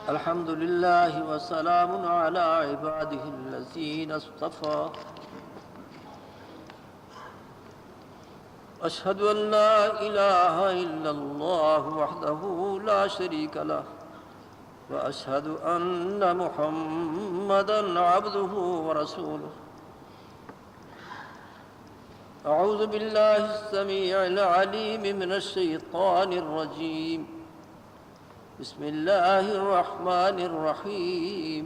الحمد لله وسلام على عباده الذين اصطفى أشهد أن لا إله إلا الله وحده لا شريك له وأشهد أن محمدا عبده ورسوله أعوذ بالله السميع العليم من الشيطان الرجيم بسم الله الرحمن الرحيم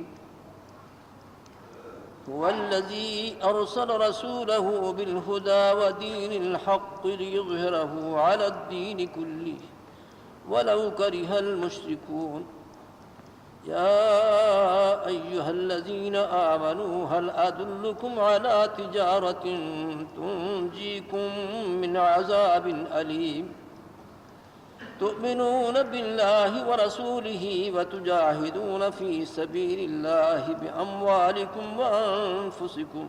هو الذي أرسل رسوله بالهدى ودين الحق ليظهره على الدين كله ولو كره المشركون يا أيها الذين آمنوا هل أدلكم على تجارة تنجيكم من عذاب أليم تؤمنون بالله ورسوله وتجاهدون في سبيل الله بأموالكم وأنفسكم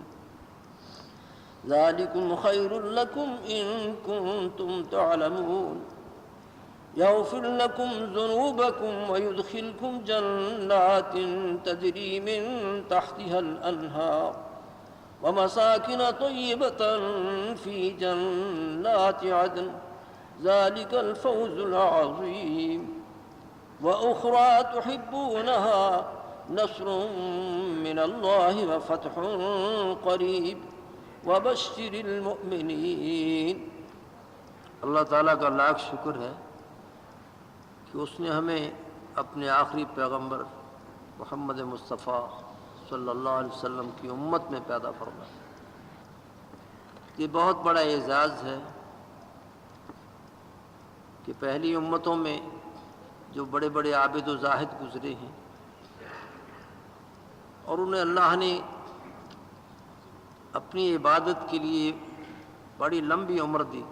ذلكم خير لكم إن كنتم تعلمون يغفر لكم ذنوبكم ويدخلكم جنات تجري من تحتها الأنهار ومساكن طيبة في جنات عدن ذلك الفوز العظيم وأخرى تحبونها نصر من الله وفتح قریب وبشر المؤمنین۔ اللہ تعالیٰ کا لاکھ شکر ہے کہ اس نے ہمیں اپنے آخری پیغمبر محمد مصطفیٰ صلی اللہ علیہ وسلم کی امت میں پیدا فرمایا۔ یہ بہت بڑا اعزاز ہے کہ پہلی امتوں میں جو بڑے بڑے عابد و زاہد گزرے ہیں اور انہیں اللہ نے اپنی عبادت کے لیے بڑی لمبی عمر دی،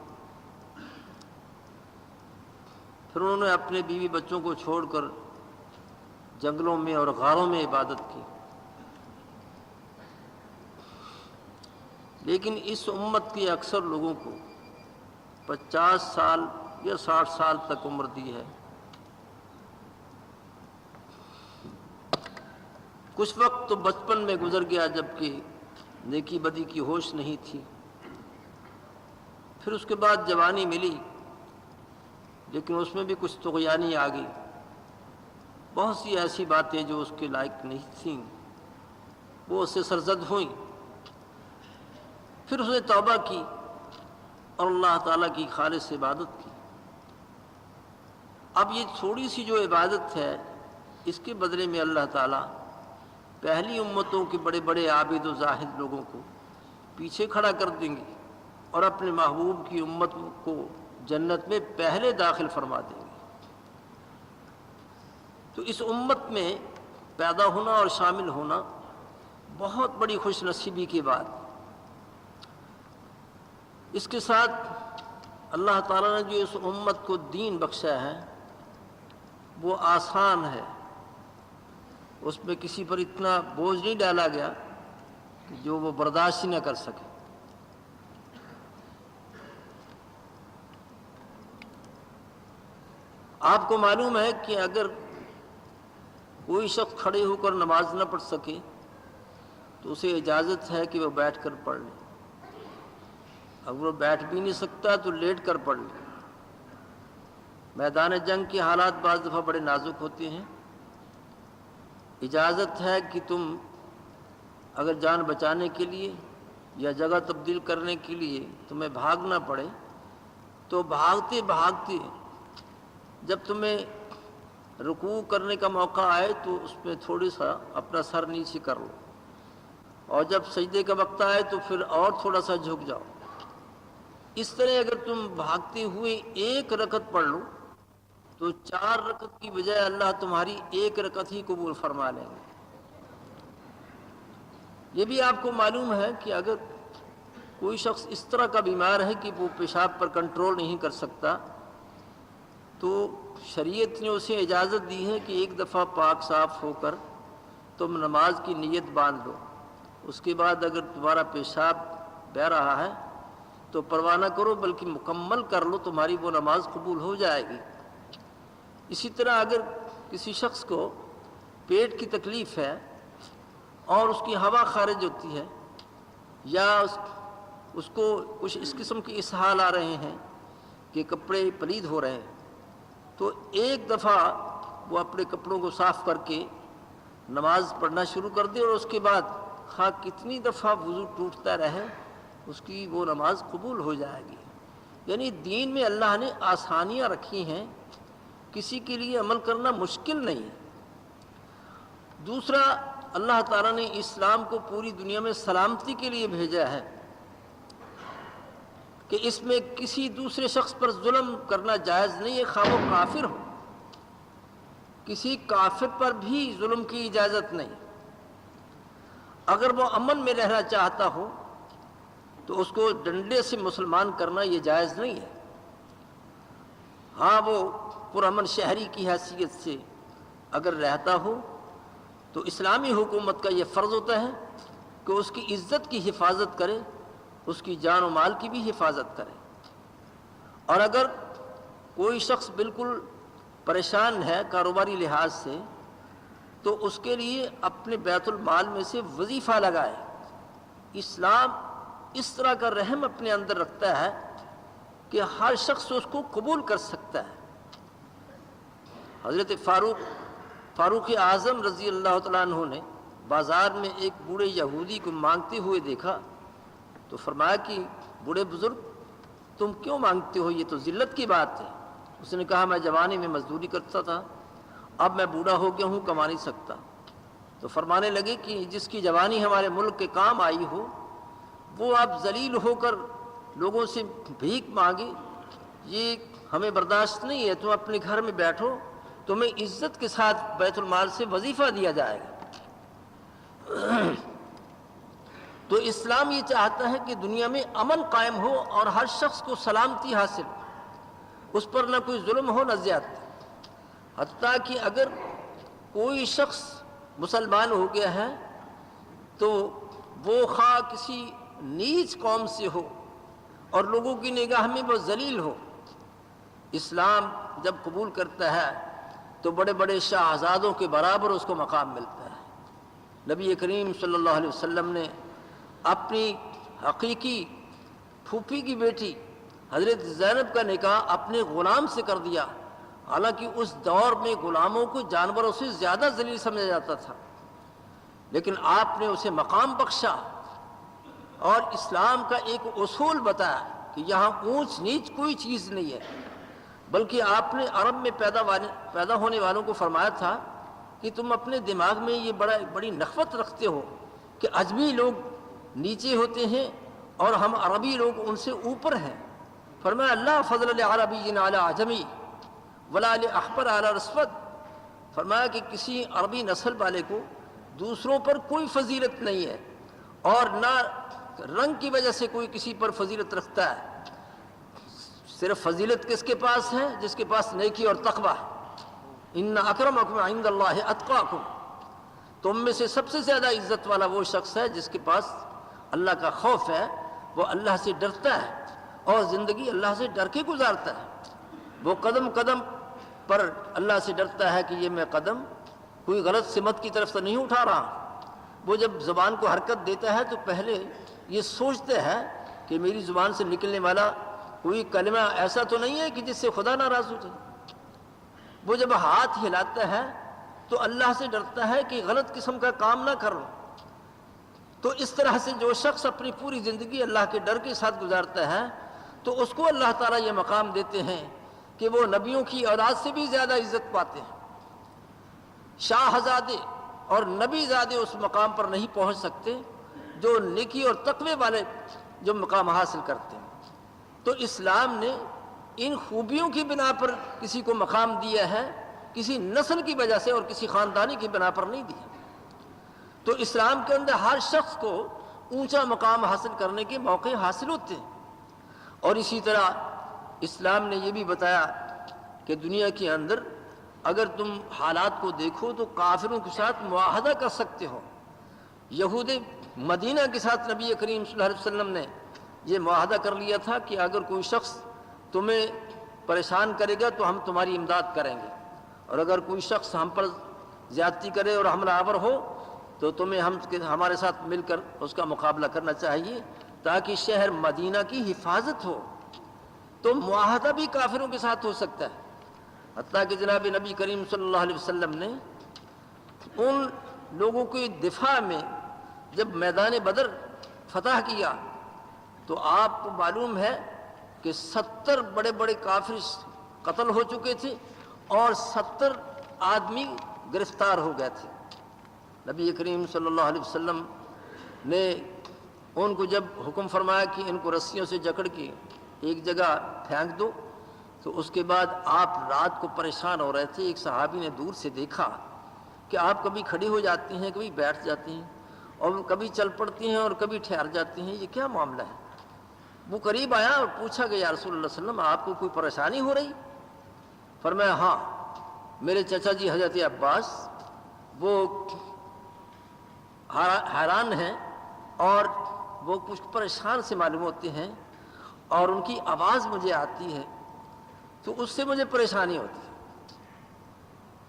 پھر انہوں نے اپنے بیوی بچوں کو چھوڑ کر جنگلوں میں اور غاروں میں عبادت کی، لیکن اس امت کے اکثر لوگوں کو 50 سال یا 60 سال تک عمر دی ہے۔ کچھ وقت تو بچپن میں گزر گیا جبکہ نیکی بدی کی ہوش نہیں تھی، پھر اس کے بعد جوانی ملی لیکن اس میں بھی کچھ طغیانی آ گئی، بہت سی ایسی باتیں جو اس کے لائق نہیں تھیں وہ اس سے سرزد ہوئیں، پھر اس نے توبہ کی اور اللہ تعالیٰ کی خالص عبادت کی۔ اب یہ تھوڑی سی جو عبادت ہے اس کے بدلے میں اللہ تعالیٰ پہلی امتوں کے بڑے بڑے عابد و زاہد لوگوں کو پیچھے کھڑا کر دیں گے اور اپنے محبوب کی امت کو جنت میں پہلے داخل فرما دیں گے۔ تو اس امت میں پیدا ہونا اور شامل ہونا بہت بڑی خوش نصیبی کی بات۔ اس کے ساتھ اللہ تعالیٰ نے جو اس امت کو دین بخشا ہے وہ آسان ہے، اس میں کسی پر اتنا بوجھ نہیں ڈالا گیا کہ جو وہ برداشت نہ کر سکے۔ آپ کو معلوم ہے کہ اگر کوئی شخص کھڑے ہو کر نماز نہ پڑھ سکے تو اسے اجازت ہے کہ وہ بیٹھ کر پڑھ لے، اگر وہ بیٹھ بھی نہیں سکتا تو لیٹ کر پڑھ لے۔ میدان جنگ کے حالات بعض دفعہ بڑے نازک ہوتے ہیں، اجازت ہے کہ تم اگر جان بچانے کے لیے یا جگہ تبدیل کرنے کے لیے تمہیں بھاگنا پڑے تو بھاگتے بھاگتے جب تمہیں رکوع کرنے کا موقع آئے تو اس میں تھوڑی سا اپنا سر نیچے کر لو، اور جب سجدے کا وقت آئے تو پھر اور تھوڑا سا جھک جاؤ۔ اس طرح اگر تم بھاگتے ہوئے ایک رکعت پڑھ لو تو 4 رکعت کی بجائے اللہ تمہاری 1 رکعت ہی قبول فرما لیں گے۔ یہ بھی آپ کو معلوم ہے کہ اگر کوئی شخص اس طرح کا بیمار ہے کہ وہ پیشاب پر کنٹرول نہیں کر سکتا تو شریعت نے اسے اجازت دی ہے کہ ایک دفعہ پاک صاف ہو کر تم نماز کی نیت باندھ لو، اس کے بعد اگر تمہارا پیشاب بہہ رہا ہے تو پرواہ نہ کرو بلکہ مکمل کر لو، تمہاری وہ نماز قبول ہو جائے گی۔ اسی طرح اگر کسی شخص کو پیٹ کی تکلیف ہے اور اس کی ہوا خارج ہوتی ہے یا اس کو کچھ اس قسم کے اسہال آ رہے ہیں کہ کپڑے پلید ہو رہے ہیں، تو ایک دفعہ وہ اپنے کپڑوں کو صاف کر کے نماز پڑھنا شروع کر دے، اور اس کے بعد خواہ کتنی دفعہ وضو ٹوٹتا رہے اس کی وہ نماز قبول ہو جائے گی۔ یعنی دین میں اللہ نے آسانیاں رکھی ہیں، کسی کے لیے عمل کرنا مشکل نہیں ہے۔ دوسرا، اللہ تعالیٰ نے اسلام کو پوری دنیا میں سلامتی کے لیے بھیجا ہے کہ اس میں کسی دوسرے شخص پر ظلم کرنا جائز نہیں ہے، خواہ وہ کافر ہو، کسی کافر پر بھی ظلم کی اجازت نہیں۔ اگر وہ امن میں رہنا چاہتا ہو تو اس کو ڈنڈے سے مسلمان کرنا یہ جائز نہیں ہے۔ ہاں، وہ پرامن شہری کی حیثیت سے اگر رہتا ہو تو اسلامی حکومت کا یہ فرض ہوتا ہے کہ اس کی عزت کی حفاظت کرے، اس کی جان و مال کی بھی حفاظت کرے۔ اور اگر کوئی شخص بالکل پریشان ہے کاروباری لحاظ سے تو اس کے لیے اپنے بیت المال میں سے وظیفہ لگائے۔ اسلام اس طرح کا رحم اپنے اندر رکھتا ہے کہ ہر شخص اس کو قبول کر سکتا ہے۔ حضرت فاروق اعظم رضی اللہ تعالیٰ عنہ نے بازار میں ایک بوڑھے یہودی کو مانگتے ہوئے دیکھا تو فرمایا کہ بوڑھے بزرگ تم کیوں مانگتے ہو، یہ تو ذلت کی بات ہے۔ اس نے کہا میں جوانی میں مزدوری کرتا تھا، اب میں بوڑھا ہو گیا ہوں، کما نہیں سکتا۔ تو فرمانے لگے کہ جس کی جوانی ہمارے ملک کے کام آئی ہو وہ اب ذلیل ہو کر لوگوں سے بھیک مانگے، یہ ہمیں برداشت نہیں ہے۔ تم اپنے گھر میں بیٹھو، تمہیں عزت کے ساتھ بیت المال سے وظیفہ دیا جائے گا۔ تو اسلام یہ چاہتا ہے کہ دنیا میں امن قائم ہو اور ہر شخص کو سلامتی حاصل ہو، اس پر نہ کوئی ظلم ہو نہ زیادتی۔ حتیٰ کہ اگر کوئی شخص مسلمان ہو گیا ہے تو وہ خواہ کسی نیچ قوم سے ہو اور لوگوں کی نگاہ میں وہ ذلیل ہو، اسلام جب قبول کرتا ہے تو بڑے بڑے شاہزادوں کے برابر اس کو مقام ملتا ہے۔ نبی کریم صلی اللہ علیہ وسلم نے اپنی حقیقی پھوپھی کی بیٹی حضرت زینب کا نکاح اپنے غلام سے کر دیا، حالانکہ اس دور میں غلاموں کو جانوروں سے زیادہ ذلیل سمجھا جاتا تھا، لیکن آپ نے اسے مقام بخشا اور اسلام کا ایک اصول بتایا کہ یہاں اونچ نیچ کوئی چیز نہیں ہے، بلکہ آپ نے عرب میں پیدا ہونے والوں کو فرمایا تھا کہ تم اپنے دماغ میں یہ بڑی نخوت رکھتے ہو کہ اجمی لوگ نیچے ہوتے ہیں اور ہم عربی لوگ ان سے اوپر ہیں۔ فرمایا اللہ فضل لعربی علی عجمی ولا لأحمر علی اسود، فرمایا کہ کسی عربی نسل والے کو دوسروں پر کوئی فضیلت نہیں ہے اور نہ رنگ کی وجہ سے کوئی کسی پر فضیلت رکھتا ہے۔ صرف فضیلت کس کے پاس ہے؟ جس کے پاس نیکی اور تقوی ہے۔ ان اکرمکم عند اللہ اتقاکم، تم میں سے سب سے زیادہ عزت والا وہ شخص ہے جس کے پاس اللہ کا خوف ہے، وہ اللہ سے ڈرتا ہے اور زندگی اللہ سے ڈر کے گزارتا ہے۔ وہ قدم قدم پر اللہ سے ڈرتا ہے کہ یہ میں قدم کوئی غلط سمت کی طرف سے نہیں اٹھا رہا۔ وہ جب زبان کو حرکت دیتا ہے تو پہلے یہ سوچتا ہے کہ میری زبان سے نکلنے والا کوئی کلمہ ایسا تو نہیں ہے کہ جس سے خدا ناراض ہو جائے۔ وہ جب ہاتھ ہلاتا ہے تو اللہ سے ڈرتا ہے کہ غلط قسم کا کام نہ کروں۔ تو اس طرح سے جو شخص اپنی پوری زندگی اللہ کے ڈر کے ساتھ گزارتا ہے تو اس کو اللہ تعالیٰ یہ مقام دیتے ہیں کہ وہ نبیوں کی اولاد سے بھی زیادہ عزت پاتے ہیں۔ شاہزادے اور نبی زادے اس مقام پر نہیں پہنچ سکتے جو نیکی اور تقوی والے جو مقام حاصل کرتے ہیں۔ تو اسلام نے ان خوبیوں کی بنا پر کسی کو مقام دیا ہے، کسی نسل کی وجہ سے اور کسی خاندانی کی بنا پر نہیں دیا۔ تو اسلام کے اندر ہر شخص کو اونچا مقام حاصل کرنے کے موقع حاصل ہوتے ہیں۔ اور اسی طرح اسلام نے یہ بھی بتایا کہ دنیا کے اندر اگر تم حالات کو دیکھو تو کافروں کے ساتھ معاہدہ کر سکتے ہو۔ یہود مدینہ کے ساتھ نبی کریم صلی اللہ علیہ وسلم نے یہ معاہدہ کر لیا تھا کہ اگر کوئی شخص تمہیں پریشان کرے گا تو ہم تمہاری امداد کریں گے، اور اگر کوئی شخص ہم پر زیادتی کرے اور حملہ آور ہو تو تمہیں ہمارے ساتھ مل کر اس کا مقابلہ کرنا چاہیے تاکہ شہر مدینہ کی حفاظت ہو۔ تو معاہدہ بھی کافروں کے ساتھ ہو سکتا ہے، حتیٰ کہ جناب نبی کریم صلی اللہ علیہ وسلم نے ان لوگوں کے دفاع میں جب میدان بدر فتح کیا تو آپ کو معلوم ہے کہ 70 بڑے بڑے کافر قتل ہو چکے تھے اور 70 آدمی گرفتار ہو گئے تھے۔ نبی کریم صلی اللہ علیہ وسلم نے ان کو جب حکم فرمایا کہ ان کو رسیوں سے جکڑ کے ایک جگہ پھینک دو، تو اس کے بعد آپ رات کو پریشان ہو رہے تھے۔ ایک صحابی نے دور سے دیکھا کہ آپ کبھی کھڑی ہو جاتی ہیں، کبھی بیٹھ جاتی ہیں، اور کبھی چل پڑتی ہیں اور کبھی ٹھہر جاتی ہیں، یہ کیا معاملہ ہے؟ وہ قریب آیا اور پوچھا کہ یا رسول اللہ صلی اللہ علیہ وسلم آپ کو کوئی پریشانی ہو رہی؟ فرمایا ہاں، میرے چچا جی حضرت عباس وہ حیران ہیں اور وہ کچھ پریشان سے معلوم ہوتے ہیں اور ان کی آواز مجھے آتی ہے تو اس سے مجھے پریشانی ہوتی ہے۔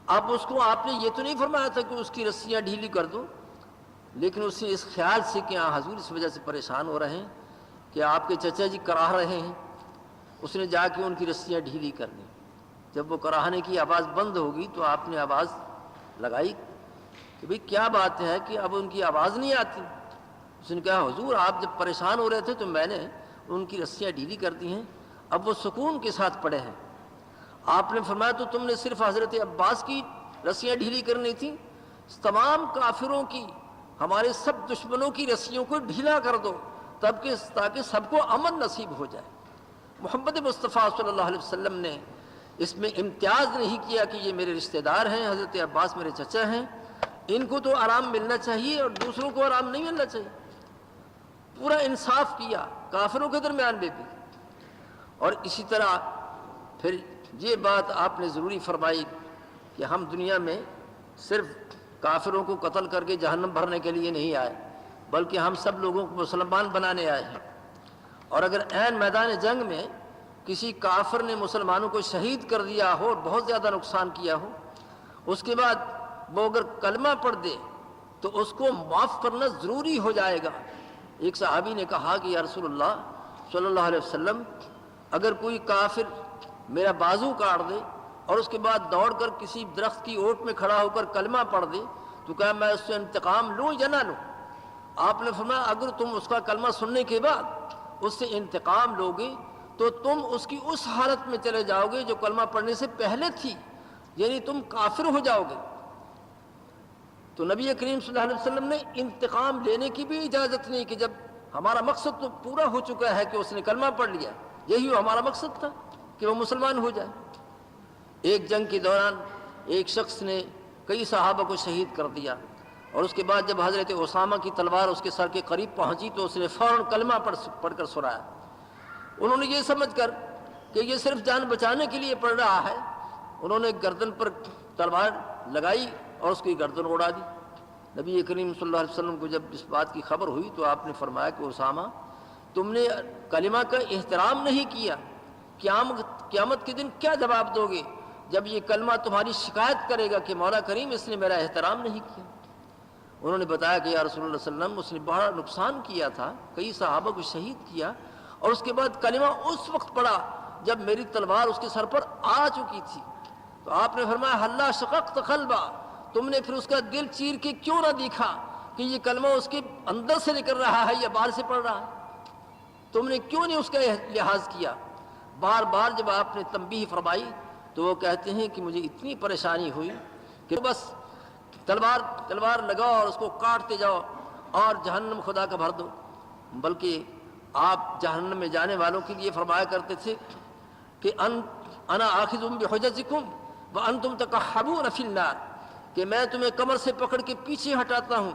اب اس کو آپ نے یہ تو نہیں فرمایا تھا کہ اس کی رسیاں ڈھیلی کر دو، لیکن اس نے اس خیال سے کہ ہاں حضور اس وجہ سے پریشان ہو رہے ہیں کہ آپ کے چچا جی کراہ رہے ہیں، اس نے جا کے ان کی رسیاں ڈھیلی کر دیں۔ جب وہ کراہنے کی آواز بند ہوگی تو آپ نے آواز لگائی کہ بھئی کیا بات ہے کہ اب ان کی آواز نہیں آتی؟ اس نے کہا حضور آپ جب پریشان ہو رہے تھے تو میں نے ان کی رسیاں ڈھیلی کر دی ہیں، اب وہ سکون کے ساتھ پڑے ہیں۔ آپ نے فرمایا تو تم نے صرف حضرت عباس کی رسیاں ڈھیلی کرنی تھی، تمام کافروں کی، ہمارے سب دشمنوں کی رسیوں کو ڈھیلا کر دو تاکہ سب کو امن نصیب ہو جائے۔ محمد مصطفیٰ صلی اللہ علیہ وسلم نے اس میں امتیاز نہیں کیا کہ یہ میرے رشتہ دار ہیں، حضرت عباس میرے چچا ہیں، ان کو تو آرام ملنا چاہیے اور دوسروں کو آرام نہیں ملنا چاہیے۔ پورا انصاف کیا کافروں کے درمیان میں بھی۔ اور اسی طرح پھر یہ بات آپ نے ضروری فرمائی کہ ہم دنیا میں صرف کافروں کو قتل کر کے جہنم بھرنے کے لیے نہیں آئے، بلکہ ہم سب لوگوں کو مسلمان بنانے آئے ہیں۔ اور اگر عین میدان جنگ میں کسی کافر نے مسلمانوں کو شہید کر دیا ہو اور بہت زیادہ نقصان کیا ہو، اس کے بعد وہ اگر کلمہ پڑھ دے تو اس کو معاف کرنا ضروری ہو جائے گا۔ ایک صحابی نے کہا کہ یا رسول اللہ صلی اللہ علیہ وسلم اگر کوئی کافر میرا بازو کاٹ دے اور اس کے بعد دوڑ کر کسی درخت کی اوٹ میں کھڑا ہو کر کلمہ پڑھ دے تو کیا میں اس سے انتقام لوں یا نہ لوں؟ آپ نے فرمایا اگر تم اس کا کلمہ سننے کے بعد اس سے انتقام لوگے تو تم اس کی اس حالت میں چلے جاؤ گے جو کلمہ پڑھنے سے پہلے تھی، یعنی تم کافر ہو جاؤ گے۔ تو نبی کریم صلی اللہ علیہ وسلم نے انتقام لینے کی بھی اجازت نہیں کہ جب ہمارا مقصد تو پورا ہو چکا ہے کہ اس نے کلمہ پڑھ لیا، یہی ہمارا مقصد تھا کہ وہ مسلمان ہو جائے۔ ایک جنگ کے دوران ایک شخص نے کئی صحابہ کو شہید کر دیا اور اس کے بعد جب حضرت اسامہ کی تلوار اس کے سر کے قریب پہنچی تو اس نے فوراً کلمہ پڑھ کر سنایا۔ انہوں نے یہ سمجھ کر کہ یہ صرف جان بچانے کے لیے پڑھ رہا ہے، انہوں نے گردن پر تلوار لگائی اور اس کی گردن اڑا دی۔ نبی کریم صلی اللہ علیہ وسلم کو جب اس بات کی خبر ہوئی تو آپ نے فرمایا کہ اسامہ تم نے کلمہ کا احترام نہیں کیا، قیامت کے دن کیا جواب دو گے جب یہ کلمہ تمہاری شکایت کرے گا کہ مولا کریم اس نے میرا احترام نہیں کیا؟ انہوں نے بتایا کہ یا رسول اللہ صلی اللہ علیہ وسلم اس نے بڑا نقصان کیا تھا، کئی صحابہ کو شہید کیا، اور اس کے بعد کلمہ اس وقت پڑھا جب میری تلوار اس کے سر پر آ چکی تھی۔ تو آپ نے فرمایا ہلا شققت قلبہ، تم نے پھر اس کا دل چیر کے کیوں نہ دیکھا کہ یہ کلمہ اس کے اندر سے نکل رہا ہے یا باہر سے پڑھ رہا ہے؟ تم نے کیوں نہیں اس کا لحاظ کیا؟ بار بار جب آپ نے تنبیہ فرمائی تو وہ کہتے ہیں کہ مجھے اتنی پریشانی ہوئی کہ بس تلوار لگاؤ اور اس کو کاٹتے جاؤ اور جہنم خدا کا بھر دو۔ بلکہ آپ جہنم میں جانے والوں کے لیے فرمایا کرتے تھے کہ انا آخذ بحجزکم وانتم تکحبون فی النار، کہ میں تمہیں کمر سے پکڑ کے پیچھے ہٹاتا ہوں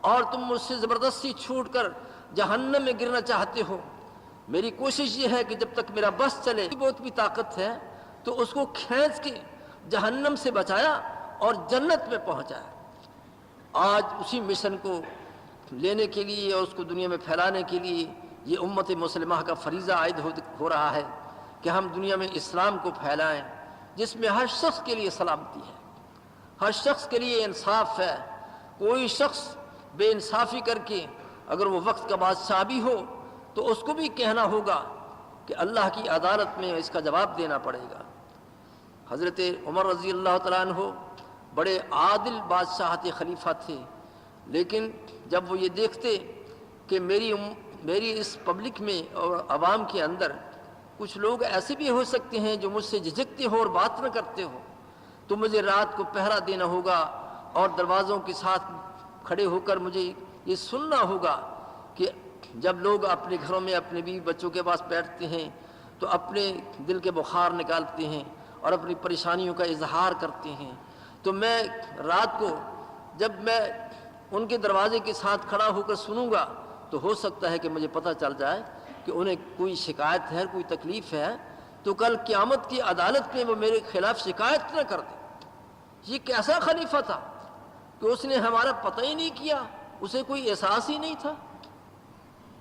اور تم مجھ سے زبردستی چھوٹ کر جہنم میں گرنا چاہتے ہو۔ میری کوشش یہ ہے کہ جب تک میرا بس چلے، بہت بھی طاقت ہے تو اس کو کھینچ کے جہنم سے بچایا اور جنت میں پہنچایا۔ آج اسی مشن کو لینے کے لیے اور اس کو دنیا میں پھیلانے کے لیے یہ امت مسلمہ کا فریضہ عائد ہو رہا ہے کہ ہم دنیا میں اسلام کو پھیلائیں جس میں ہر شخص کے لیے سلامتی ہے، ہر شخص کے لیے انصاف ہے. کوئی شخص بے انصافی کر کے اگر وہ وقت کا بادشاہ بھی ہو تو اس کو بھی کہنا ہوگا کہ اللہ کی عدالت میں اس کا جواب دینا پڑے گا. حضرت عمر رضی اللہ تعالیٰ عنہ بڑے عادل بادشاہ تھے، خلیفہ تھے، لیکن جب وہ یہ دیکھتے کہ میری اس پبلک میں اور عوام کے اندر کچھ لوگ ایسے بھی ہو سکتے ہیں جو مجھ سے جھجکتے ہو اور بات نہ کرتے ہو، تو مجھے رات کو پہرا دینا ہوگا اور دروازوں کے ساتھ کھڑے ہو کر مجھے یہ سننا ہوگا کہ جب لوگ اپنے گھروں میں اپنے بیوی بچوں کے پاس بیٹھتے ہیں تو اپنے دل کے بخار نکالتے ہیں اور اپنی پریشانیوں کا اظہار کرتے ہیں، تو میں رات کو جب میں ان کے دروازے کے ساتھ کھڑا ہو کر سنوں گا تو ہو سکتا ہے کہ مجھے پتہ چل جائے کہ انہیں کوئی شکایت ہے، کوئی تکلیف ہے، تو کل قیامت کی عدالت میں وہ میرے خلاف شکایت نہ کر دیں. یہ کیسا خلیفہ تھا کہ اس نے ہمارا پتہ ہی نہیں کیا، اسے کوئی احساس ہی نہیں تھا.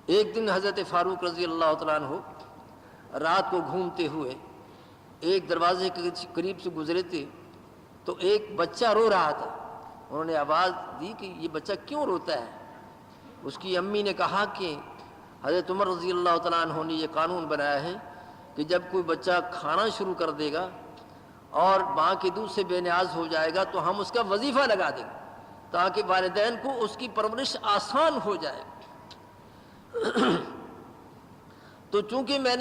ایک دن حضرت فاروق رضی اللہ تعالیٰ عنہ رات کو گھومتے ہوئے ایک دروازے کے قریب سے گزرے تھے تو ایک بچہ رو رہا تھا. انہوں نے آواز دی کہ یہ بچہ کیوں روتا ہے؟ اس کی امی نے کہا کہ حضرت عمر رضی اللہ تعالیٰ عنہ نے یہ قانون بنایا ہے کہ جب کوئی بچہ کھانا شروع کر دے گا اور ماں کے دودھ سے بے نیاز ہو جائے گا تو ہم اس کا وظیفہ لگا دیں گے تاکہ والدین کو اس کی پرورش آسان ہو جائے. تو چونکہ میں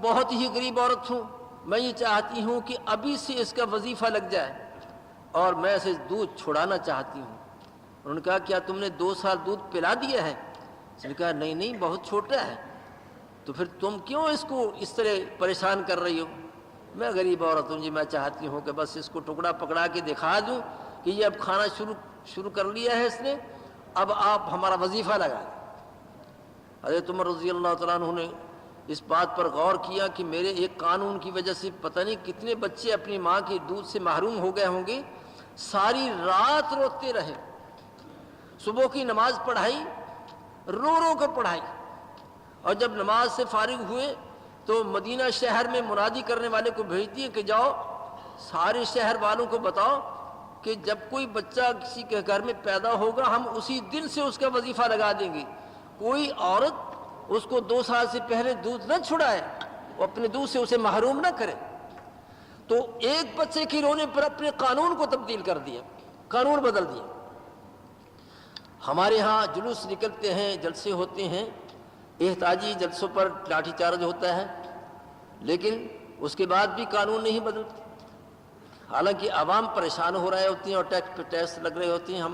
بہت ہی غریب عورت ہوں، میں یہ چاہتی ہوں کہ ابھی سے اس کا وظیفہ لگ جائے اور میں اسے دودھ چھڑانا چاہتی ہوں. انہوں نے کہا کیا تم نے 2 سال دودھ پلا دیا ہے؟ اس نے کہا نہیں بہت چھوٹا ہے. تو پھر تم کیوں اس کو اس طرح پریشان کر رہی ہو؟ میں غریب عورت ہوں جی، میں چاہتی ہوں کہ بس اس کو ٹکڑا پکڑا کے دکھا دوں کہ یہ اب کھانا شروع کر لیا ہے اس نے، اب آپ ہمارا وظیفہ لگا دیں. حضرت عمر رضی اللہ تعالیٰ عنہ نے اس بات پر غور کیا کہ میرے ایک قانون کی وجہ سے پتہ نہیں کتنے بچے اپنی ماں کے دودھ سے محروم ہو گئے ہوں گے. ساری رات روتے رہے، صبح کی نماز پڑھائی، رو کر پڑھائی، اور جب نماز سے فارغ ہوئے تو مدینہ شہر میں منادی کرنے والے کو بھیج دیے کہ جاؤ سارے شہر والوں کو بتاؤ کہ جب کوئی بچہ کسی کے گھر میں پیدا ہوگا ہم اسی دن سے اس کا وظیفہ لگا دیں گے. کوئی عورت اس کو 2 سال سے پہلے دودھ نہ چھڑائے، وہ اپنے دودھ سے اسے محروم نہ کرے. تو ایک بچے کی رونے پر اپنے قانون کو تبدیل کر دیا، قانون بدل دیا. ہمارے ہاں جلوس نکلتے ہیں، جلسے ہوتے ہیں، احتجاجی جلسوں پر لاٹھی چارج ہوتا ہے، لیکن اس کے بعد بھی قانون نہیں بدلتے. حالانکہ عوام پریشان ہو رہے ہوتی ہیں اور ٹیکس پہ ٹیکس لگ رہے ہوتے ہیں.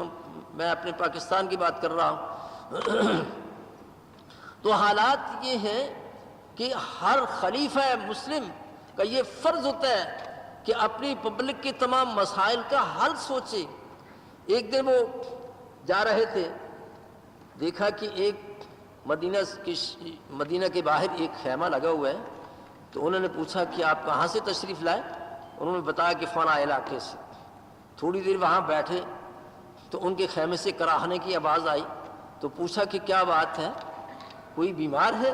میں اپنے پاکستان کی بات کر رہا ہوں. تو حالات یہ ہیں کہ ہر خلیفہ مسلم کا یہ فرض ہوتا ہے کہ اپنی پبلک کے تمام مسائل کا حل سوچے. ایک دن وہ جا رہے تھے، دیکھا کہ ایک مدینہ کے باہر ایک خیمہ لگا ہوا ہے. تو انہوں نے پوچھا کہ آپ کہاں سے تشریف لائے؟ انہوں نے بتایا کہ فلاں علاقے سے. تھوڑی دیر وہاں بیٹھے تو ان کے خیمے سے کراہنے کی آواز آئی. تو پوچھا کہ کیا بات ہے، کوئی بیمار ہے؟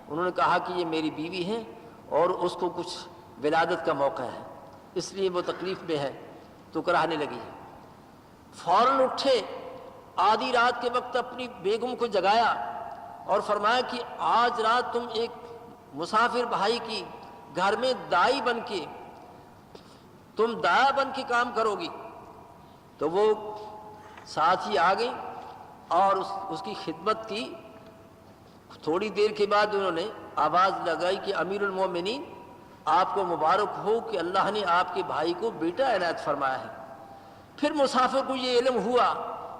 انہوں نے کہا کہ یہ میری بیوی ہے اور اس کو کچھ ولادت کا موقع ہے، اس لیے وہ تکلیف میں ہے تو کراہنے لگی ہے. فوراً اٹھے، آدھی رات کے وقت اپنی بیگم کو جگایا اور فرمایا کہ آج رات تم ایک مسافر بھائی کی گھر میں دائی بن کے کام کرو گی. تو وہ ساتھ ہی آ گئی اور اس کی خدمت کی. تھوڑی دیر کے بعد انہوں نے آواز لگائی کہ امیر المومنین آپ کو مبارک ہو کہ اللہ نے آپ کے بھائی کو بیٹا عنایت فرمایا ہے. پھر مسافر کو یہ علم ہوا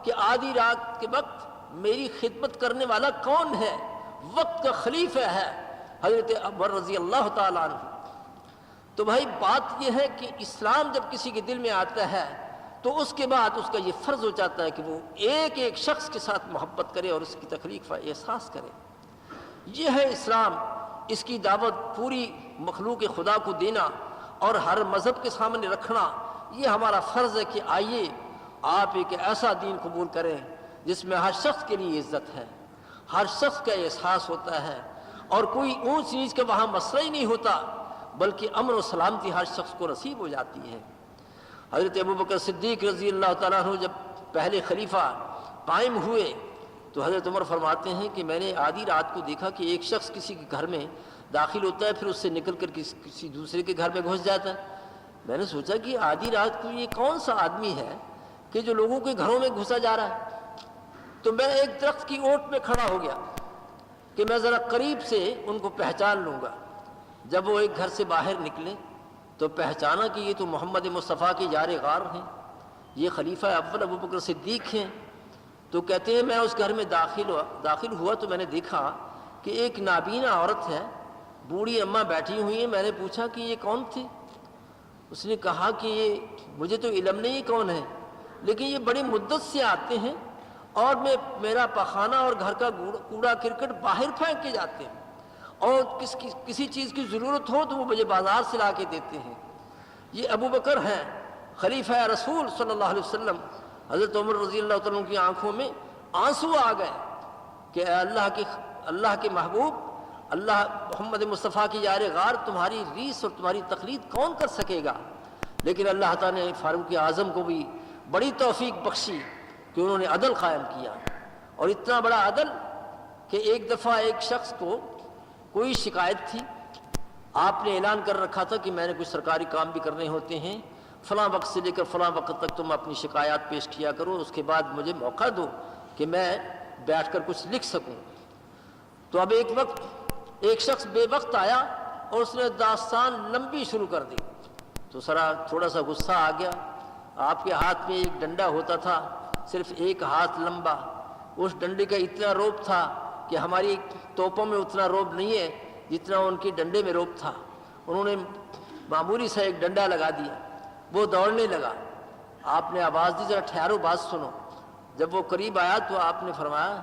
کہ آدھی رات کے وقت میری خدمت کرنے والا کون ہے؟ وقت کا خلیفہ ہے حضرت عمر رضی اللہ تعالیٰ عنہ. تو بھائی بات یہ ہے کہ اسلام جب کسی کے دل میں آتا ہے تو اس کے بعد اس کا یہ فرض ہو جاتا ہے کہ وہ ایک ایک شخص کے ساتھ محبت کرے اور اس کی تخلیق کا احساس کرے. یہ ہے اسلام. اس کی دعوت پوری مخلوق خدا کو دینا اور ہر مذہب کے سامنے رکھنا یہ ہمارا فرض ہے کہ آئیے آپ ایک ایسا دین قبول کریں جس میں ہر شخص کے لیے عزت ہے، ہر شخص کا احساس ہوتا ہے اور کوئی اونچ نیچ کا وہاں مسئلہ ہی نہیں ہوتا، بلکہ امن و سلامتی ہر شخص کو نصیب ہو جاتی ہے. حضرت ابوبکر صدیق رضی اللہ تعالیٰ عنہ جب پہلے خلیفہ قائم ہوئے تو حضرت عمر فرماتے ہیں کہ میں نے آدھی رات کو دیکھا کہ ایک شخص کسی کے گھر میں داخل ہوتا ہے، پھر اس سے نکل کر کسی دوسرے کے گھر میں گھس جاتا ہے۔ میں نے سوچا کہ آدھی رات کو یہ کون سا آدمی ہے کہ جو لوگوں کے گھروں میں گھسا جا رہا ہے؟ تو میں ایک درخت کی اوٹ میں کھڑا ہو گیا کہ میں ذرا قریب سے ان کو پہچان لوں گا۔ جب وہ ایک گھر سے باہر نکلے تو پہچانا کہ یہ تو محمد مصطفیٰ کے یار غار ہیں، یہ خلیفہ اول ابوبکر صدیق ہیں۔ تو کہتے ہیں میں اس گھر میں داخل ہوا تو میں نے دیکھا کہ ایک نابینا عورت ہے، بوڑھی اماں بیٹھی ہوئی ہیں۔ میں نے پوچھا کہ یہ کون تھی؟ اس نے کہا کہ یہ مجھے تو علم نہیں کون ہے، لیکن یہ بڑی مدت سے آتے ہیں اور میرا پخانہ اور گھر کا کوڑا کرکٹ باہر پھینک کے جاتے ہیں، اور کسی چیز کی ضرورت ہو تو وہ مجھے بازار سے لا کے دیتے ہیں۔ یہ ابو بکر ہیں، خلیفہ رسول صلی اللہ علیہ وسلم۔ حضرت عمر رضی اللہ تعالیٰ کی آنکھوں میں آنسو آ گئے کہ اے اللہ کے محبوب، اللہ محمد مصطفیٰ کی یار غار تمہاری ریس اور تمہاری تقلید کون کر سکے گا؟ لیکن اللہ تعالیٰ نے فاروق اعظم کو بھی بڑی توفیق بخشی کہ انہوں نے عدل قائم کیا، اور اتنا بڑا عدل کہ ایک دفعہ ایک شخص کو کوئی شکایت تھی، آپ نے اعلان کر رکھا تھا کہ میں نے کچھ سرکاری کام بھی کرنے ہوتے ہیں، فلاں وقت سے لے کر فلاں وقت تک تم اپنی شکایات پیش کیا کرو، اس کے بعد مجھے موقع دو کہ میں بیٹھ کر کچھ لکھ سکوں۔ تو اب ایک شخص بے وقت آیا اور اس نے داستان لمبی شروع کر دی، تو تھوڑا سا غصہ آ گیا۔ آپ کے ہاتھ میں ایک ڈنڈا ہوتا تھا، صرف ایک ہاتھ لمبا، اس ڈنڈے کا اتنا روب تھا کہ ہماری توپوں میں اتنا روب نہیں ہے جتنا ان کے ڈنڈے میں روب تھا۔ انہوں نے معمولی سا ایک ڈنڈا لگا دیا، وہ دوڑنے لگا۔ آپ نے آواز دی ذرا ٹھہرو بات سنو۔ جب وہ قریب آیا تو آپ نے فرمایا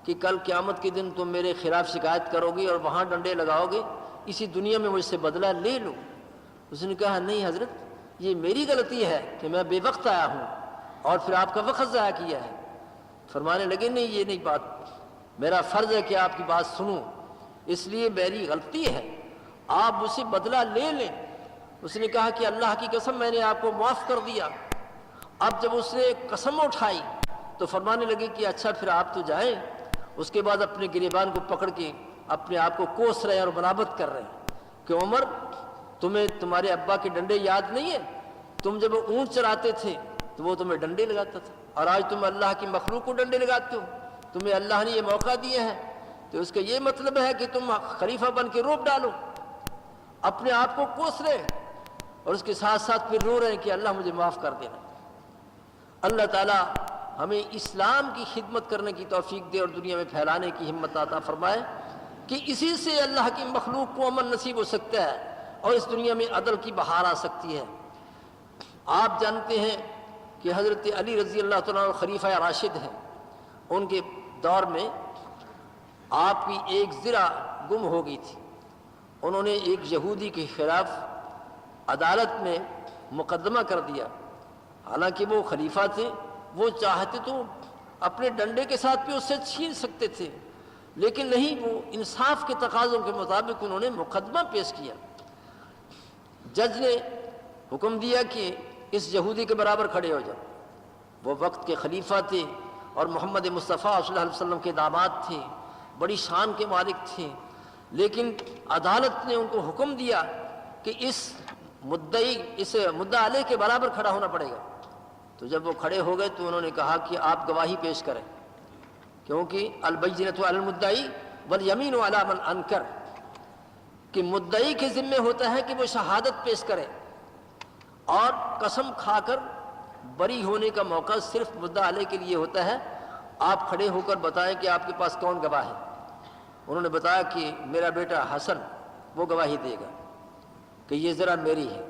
کہ کل قیامت کے دن تم میرے خلاف شکایت کرو گے اور وہاں ڈنڈے لگاؤ گے، اسی دنیا میں مجھ سے بدلہ لے لو۔ اس نے کہا نہیں حضرت، یہ میری غلطی ہے کہ میں بے وقت آیا ہوں اور پھر آپ کا وقت ضائع کیا ہے۔ فرمانے لگے نہیں، یہ نہیں بات، میرا فرض ہے کہ آپ کی بات سنوں، اس لیے میری غلطی ہے، آپ مجھ سے بدلہ لے لیں۔ اس نے کہا کہ اللہ کی قسم میں نے آپ کو معاف کر دیا۔ اب جب اس نے قسم اٹھائی تو فرمانے لگے کہ اچھا پھر آپ تو جائیں۔ اس کے بعد اپنے گریبان کو پکڑ کے اپنے آپ کو کوس رہے ہیں اور بنابت کر رہے ہیں کہ عمر، تمہیں تمہارے ابا کے ڈنڈے یاد نہیں ہیں؟ تم جب اونٹ چراتے تھے تو وہ تمہیں ڈنڈے لگاتا تھا، اور آج تم اللہ کی مخلوق کو ڈنڈے لگاتے ہو۔ تمہیں اللہ نے یہ موقع دیا ہے تو اس کا یہ مطلب ہے کہ تم خلیفہ بن کے روپ ڈالو۔ اپنے آپ کو کوس رہے اور اس کے ساتھ ساتھ پھر رو رہے ہیں کہ اللہ مجھے معاف کر دینا۔ اللہ تعالیٰ ہمیں اسلام کی خدمت کرنے کی توفیق دے اور دنیا میں پھیلانے کی ہمت عطا فرمائے کہ اسی سے اللہ کی مخلوق کو امن نصیب ہو سکتا ہے اور اس دنیا میں عدل کی بہار آ سکتی ہے۔ آپ جانتے ہیں کہ حضرت علی رضی اللہ تعالیٰ خلیفہ راشد ہیں، ان کے دور میں آپ کی ایک زرہ گم ہو گئی تھی۔ انہوں نے ایک یہودی کے خلاف عدالت میں مقدمہ کر دیا، حالانکہ وہ خلیفہ تھے، وہ چاہتے تو اپنے ڈنڈے کے ساتھ بھی اس سے چھین سکتے تھے، لیکن نہیں، وہ انصاف کے تقاضوں کے مطابق انہوں نے مقدمہ پیش کیا۔ جج نے حکم دیا کہ اس یہودی کے برابر کھڑے ہو جاؤ۔ وہ وقت کے خلیفہ تھے اور محمد مصطفیٰ صلی اللہ علیہ وسلم کے داماد تھے، بڑی شان کے مالک تھے، لیکن عدالت نے ان کو حکم دیا کہ اس مدعا علیہ کے برابر کھڑا ہونا پڑے گا۔ تو جب وہ کھڑے ہو گئے تو انہوں نے کہا کہ آپ گواہی پیش کریں، کیونکہ البینۃ علی المدعی والیمین علی من انکر، کہ مدعی کے ذمہ ہوتا ہے کہ وہ شہادت پیش کرے، اور قسم کھا کر بری ہونے کا موقع صرف مدعا علیہ کے لیے ہوتا ہے۔ آپ کھڑے ہو کر بتائیں کہ آپ کے پاس کون گواہ ہے۔ انہوں نے بتایا کہ میرا بیٹا حسن وہ گواہی دے گا کہ یہ ذرا میری ہے۔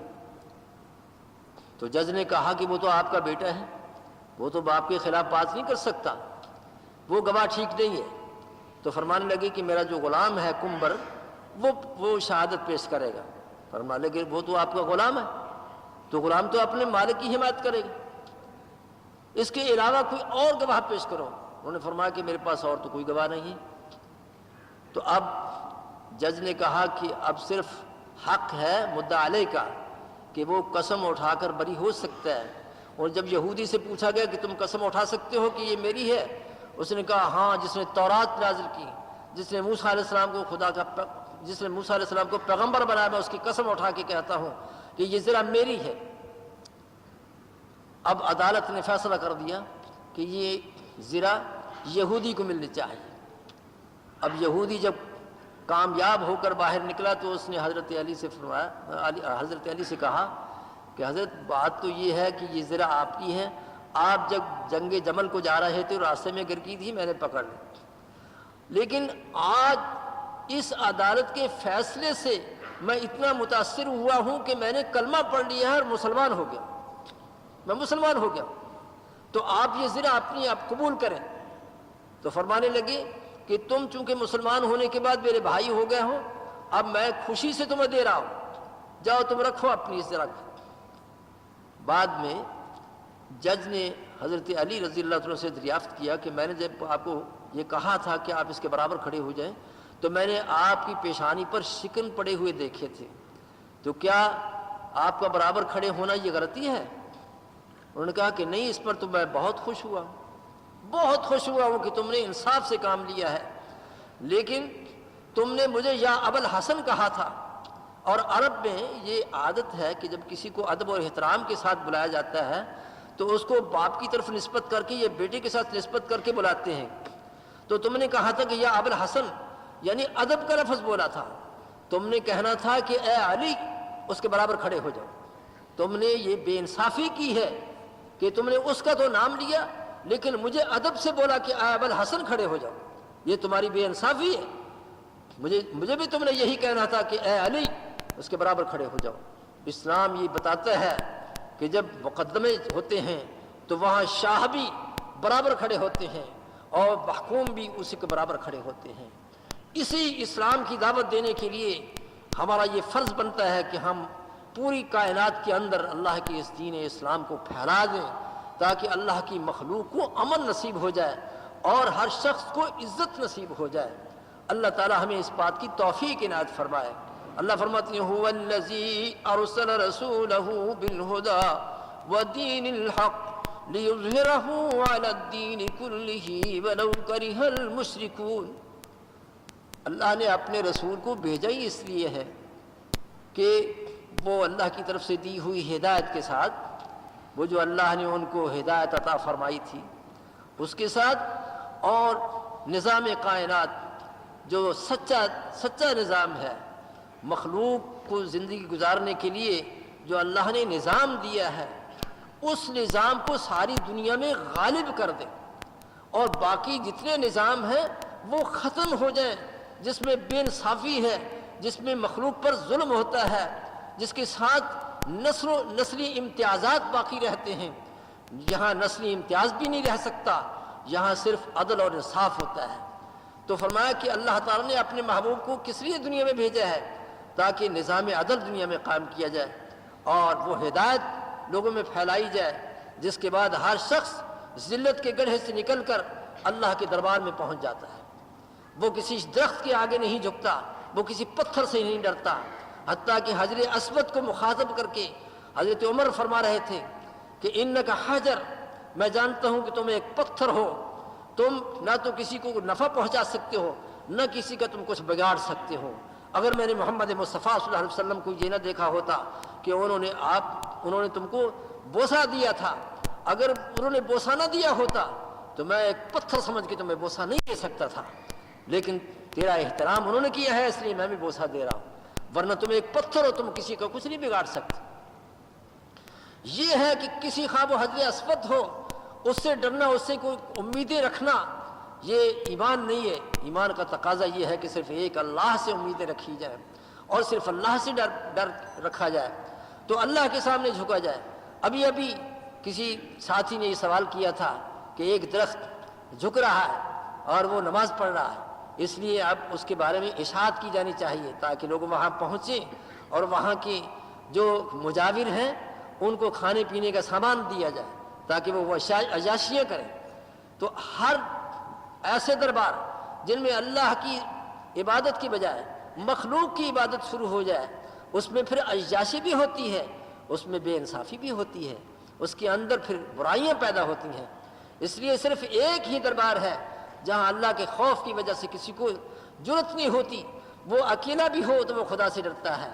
تو جج نے کہا کہ وہ تو آپ کا بیٹا ہے، وہ تو باپ کے خلاف بات نہیں کر سکتا، وہ گواہ ٹھیک نہیں ہے۔ تو فرمانے لگے کہ میرا جو غلام ہے کمبر، وہ شہادت پیش کرے گا۔ فرمانے لگے وہ تو آپ کا غلام ہے، تو غلام تو اپنے مالک کی حمایت کرے گا، اس کے علاوہ کوئی اور گواہ پیش کرو۔ انہوں نے فرمایا کہ میرے پاس اور تو کوئی گواہ نہیں ہے۔ تو اب جج نے کہا کہ اب صرف حق ہے مدعا علیہ کا کہ وہ قسم اٹھا کر بری ہو سکتا ہے. اور جب یہودی سے پوچھا گیا کہ تم قسم اٹھا سکتے ہو کہ یہ میری ہے، اس نے کہا ہاں، جس نے تورات نازل کی، جس نے موسیٰ علیہ السلام کو جس نے موسیٰ علیہ السلام کو پیغمبر بنایا، میں اس کی قسم اٹھا کے کہتا ہوں کہ یہ زرہ میری ہے. اب عدالت نے فیصلہ کر دیا کہ یہ زرہ یہودی کو ملنی چاہیے. اب یہودی جب کامیاب ہو کر باہر نکلا تو اس نے حضرت علی سے فرمایا، حضرت علی سے کہا کہ حضرت بات تو یہ ہے کہ یہ زرہ آپ کی ہے، آپ جب جنگ جمل کو جا رہے تھے راستے میں گر کی تھی، میں نے پکڑ لی. لیکن آج اس عدالت کے فیصلے سے میں اتنا متاثر ہوا ہوں کہ میں نے کلمہ پڑھ لیا ہے اور مسلمان ہو گیا، میں مسلمان ہو گیا، تو آپ یہ زرہ اپنی آپ قبول کریں. تو فرمانے لگے کہ تم چونکہ مسلمان ہونے کے بعد میرے بھائی ہو گئے ہو، اب میں خوشی سے تمہیں دے رہا ہوں، جاؤ تم رکھو اپنی اس زرہ کو. بعد میں جج نے حضرت علی رضی اللہ عنہ سے دریافت کیا کہ میں نے جب آپ کو یہ کہا تھا کہ آپ اس کے برابر کھڑے ہو جائیں تو میں نے آپ کی پیشانی پر شکن پڑے ہوئے دیکھے تھے، تو کیا آپ کا برابر کھڑے ہونا یہ غلطی ہے؟ انہوں نے کہا کہ نہیں، اس پر تو میں بہت خوش ہوا ہوں، بہت خوش ہوا ہوں کہ تم نے انصاف سے کام لیا ہے. لیکن تم نے مجھے یا ابو الحسن کہا تھا، اور عرب میں یہ عادت ہے کہ جب کسی کو ادب اور احترام کے ساتھ بلایا جاتا ہے تو اس کو باپ کی طرف نسبت کر کے یا بیٹے کے ساتھ نسبت کر کے بلاتے ہیں. تو تم نے کہا تھا کہ یا ابو الحسن، یعنی ادب کا لفظ بولا تھا. تم نے کہنا تھا کہ اے علی، اس کے برابر کھڑے ہو جاؤ. تم نے یہ بے انصافی کی ہے کہ تم نے اس کا تو نام لیا لیکن مجھے ادب سے بولا کہ اے ابو الحسن کھڑے ہو جاؤ. یہ تمہاری بے انصافی ہے. مجھے بھی تم نے یہی کہنا تھا کہ اے علی، اس کے برابر کھڑے ہو جاؤ. اسلام یہ بتاتا ہے کہ جب مقدمے ہوتے ہیں تو وہاں شاہ بھی برابر کھڑے ہوتے ہیں اور محکوم بھی اسی کے برابر کھڑے ہوتے ہیں. اسی اسلام کی دعوت دینے کے لیے ہمارا یہ فرض بنتا ہے کہ ہم پوری کائنات کے اندر اللہ کے اس دین اسلام کو پھیلا دیں تاکہ اللہ کی مخلوق کو امن نصیب ہو جائے اور ہر شخص کو عزت نصیب ہو جائے. اللہ تعالی ہمیں اس بات کی توفیق عنایت فرمائے. اللہ فرماتے ہیں هو الذی ارسل رسولہ بالہدی ودین الحق لیظہرہ علی الدین کلہ ولو کرہ المشرکون. اللہ نے اپنے رسول کو بھیجا ہی اس لیے ہے کہ وہ اللہ کی طرف سے دی ہوئی ہدایت کے ساتھ، وہ جو اللہ نے ان کو ہدایت عطا فرمائی تھی اس کے ساتھ، اور نظام کائنات جو سچا نظام ہے، مخلوق کو زندگی گزارنے کے لیے جو اللہ نے نظام دیا ہے، اس نظام کو ساری دنیا میں غالب کر دے اور باقی جتنے نظام ہیں وہ ختم ہو جائیں جس میں بے انصافی ہے، جس میں مخلوق پر ظلم ہوتا ہے، جس کے ساتھ نسلی امتیازات باقی رہتے ہیں. یہاں نسلی امتیاز بھی نہیں رہ سکتا، یہاں صرف عدل اور انصاف ہوتا ہے. تو فرمایا کہ اللہ تعالیٰ نے اپنے محبوب کو کس لیے دنیا میں بھیجا ہے؟ تاکہ نظام عدل دنیا میں قائم کیا جائے اور وہ ہدایت لوگوں میں پھیلائی جائے، جس کے بعد ہر شخص ذلت کے گڑھے سے نکل کر اللہ کے دربار میں پہنچ جاتا ہے. وہ کسی درخت کے آگے نہیں جھکتا، وہ کسی پتھر سے نہیں ڈرتا. حتیٰ کہ حجر اسود کو مخاطب کر کے حضرت عمر فرما رہے تھے کہ انک حجر، میں جانتا ہوں کہ تم ایک پتھر ہو، تم نہ تو کسی کو نفع پہنچا سکتے ہو نہ کسی کا تم کچھ بگاڑ سکتے ہو. اگر میں نے محمد مصطفیٰ صلی اللہ علیہ وسلم کو یہ نہ دیکھا ہوتا کہ انہوں نے تم کو بوسہ دیا تھا، اگر انہوں نے بوسہ نہ دیا ہوتا تو میں ایک پتھر سمجھ کے تمہیں بوسہ نہیں دے سکتا تھا، لیکن تیرا احترام انہوں نے کیا ہے اس لیے میں بھی بوسہ دے رہا ہوں، ورنہ تم ایک پتھر ہو، تم کسی کا کچھ نہیں بگاڑ سکتے. یہ ہے کہ کسی خواب و حجر اسود ہو اس سے ڈرنا، اس سے کوئی امیدیں رکھنا، یہ ایمان نہیں ہے. ایمان کا تقاضا یہ ہے کہ صرف ایک اللہ سے امیدیں رکھی جائیں اور صرف اللہ سے ڈر رکھا جائے، تو اللہ کے سامنے جھکا جائے. ابھی کسی ساتھی نے یہ سوال کیا تھا کہ ایک درخت جھک رہا ہے اور وہ نماز پڑھ رہا ہے، اس لیے اب اس کے بارے میں اشاعت کی جانی چاہیے تاکہ لوگ وہاں پہنچیں اور وہاں کی جو مجاور ہیں ان کو کھانے پینے کا سامان دیا جائے تاکہ وہ عیاشیاں کریں. تو ہر ایسے دربار جن میں اللہ کی عبادت کی بجائے مخلوق کی عبادت شروع ہو جائے، اس میں پھر عیاشی بھی ہوتی ہے اس میں بے انصافی بھی ہوتی ہے، اس کے اندر پھر برائیاں پیدا ہوتی ہیں۔ اس لیے صرف ایک ہی دربار ہے جہاں اللہ کے خوف کی وجہ سے کسی کو جرأت نہیں ہوتی، وہ اکیلا بھی ہو تو وہ خدا سے ڈرتا ہے،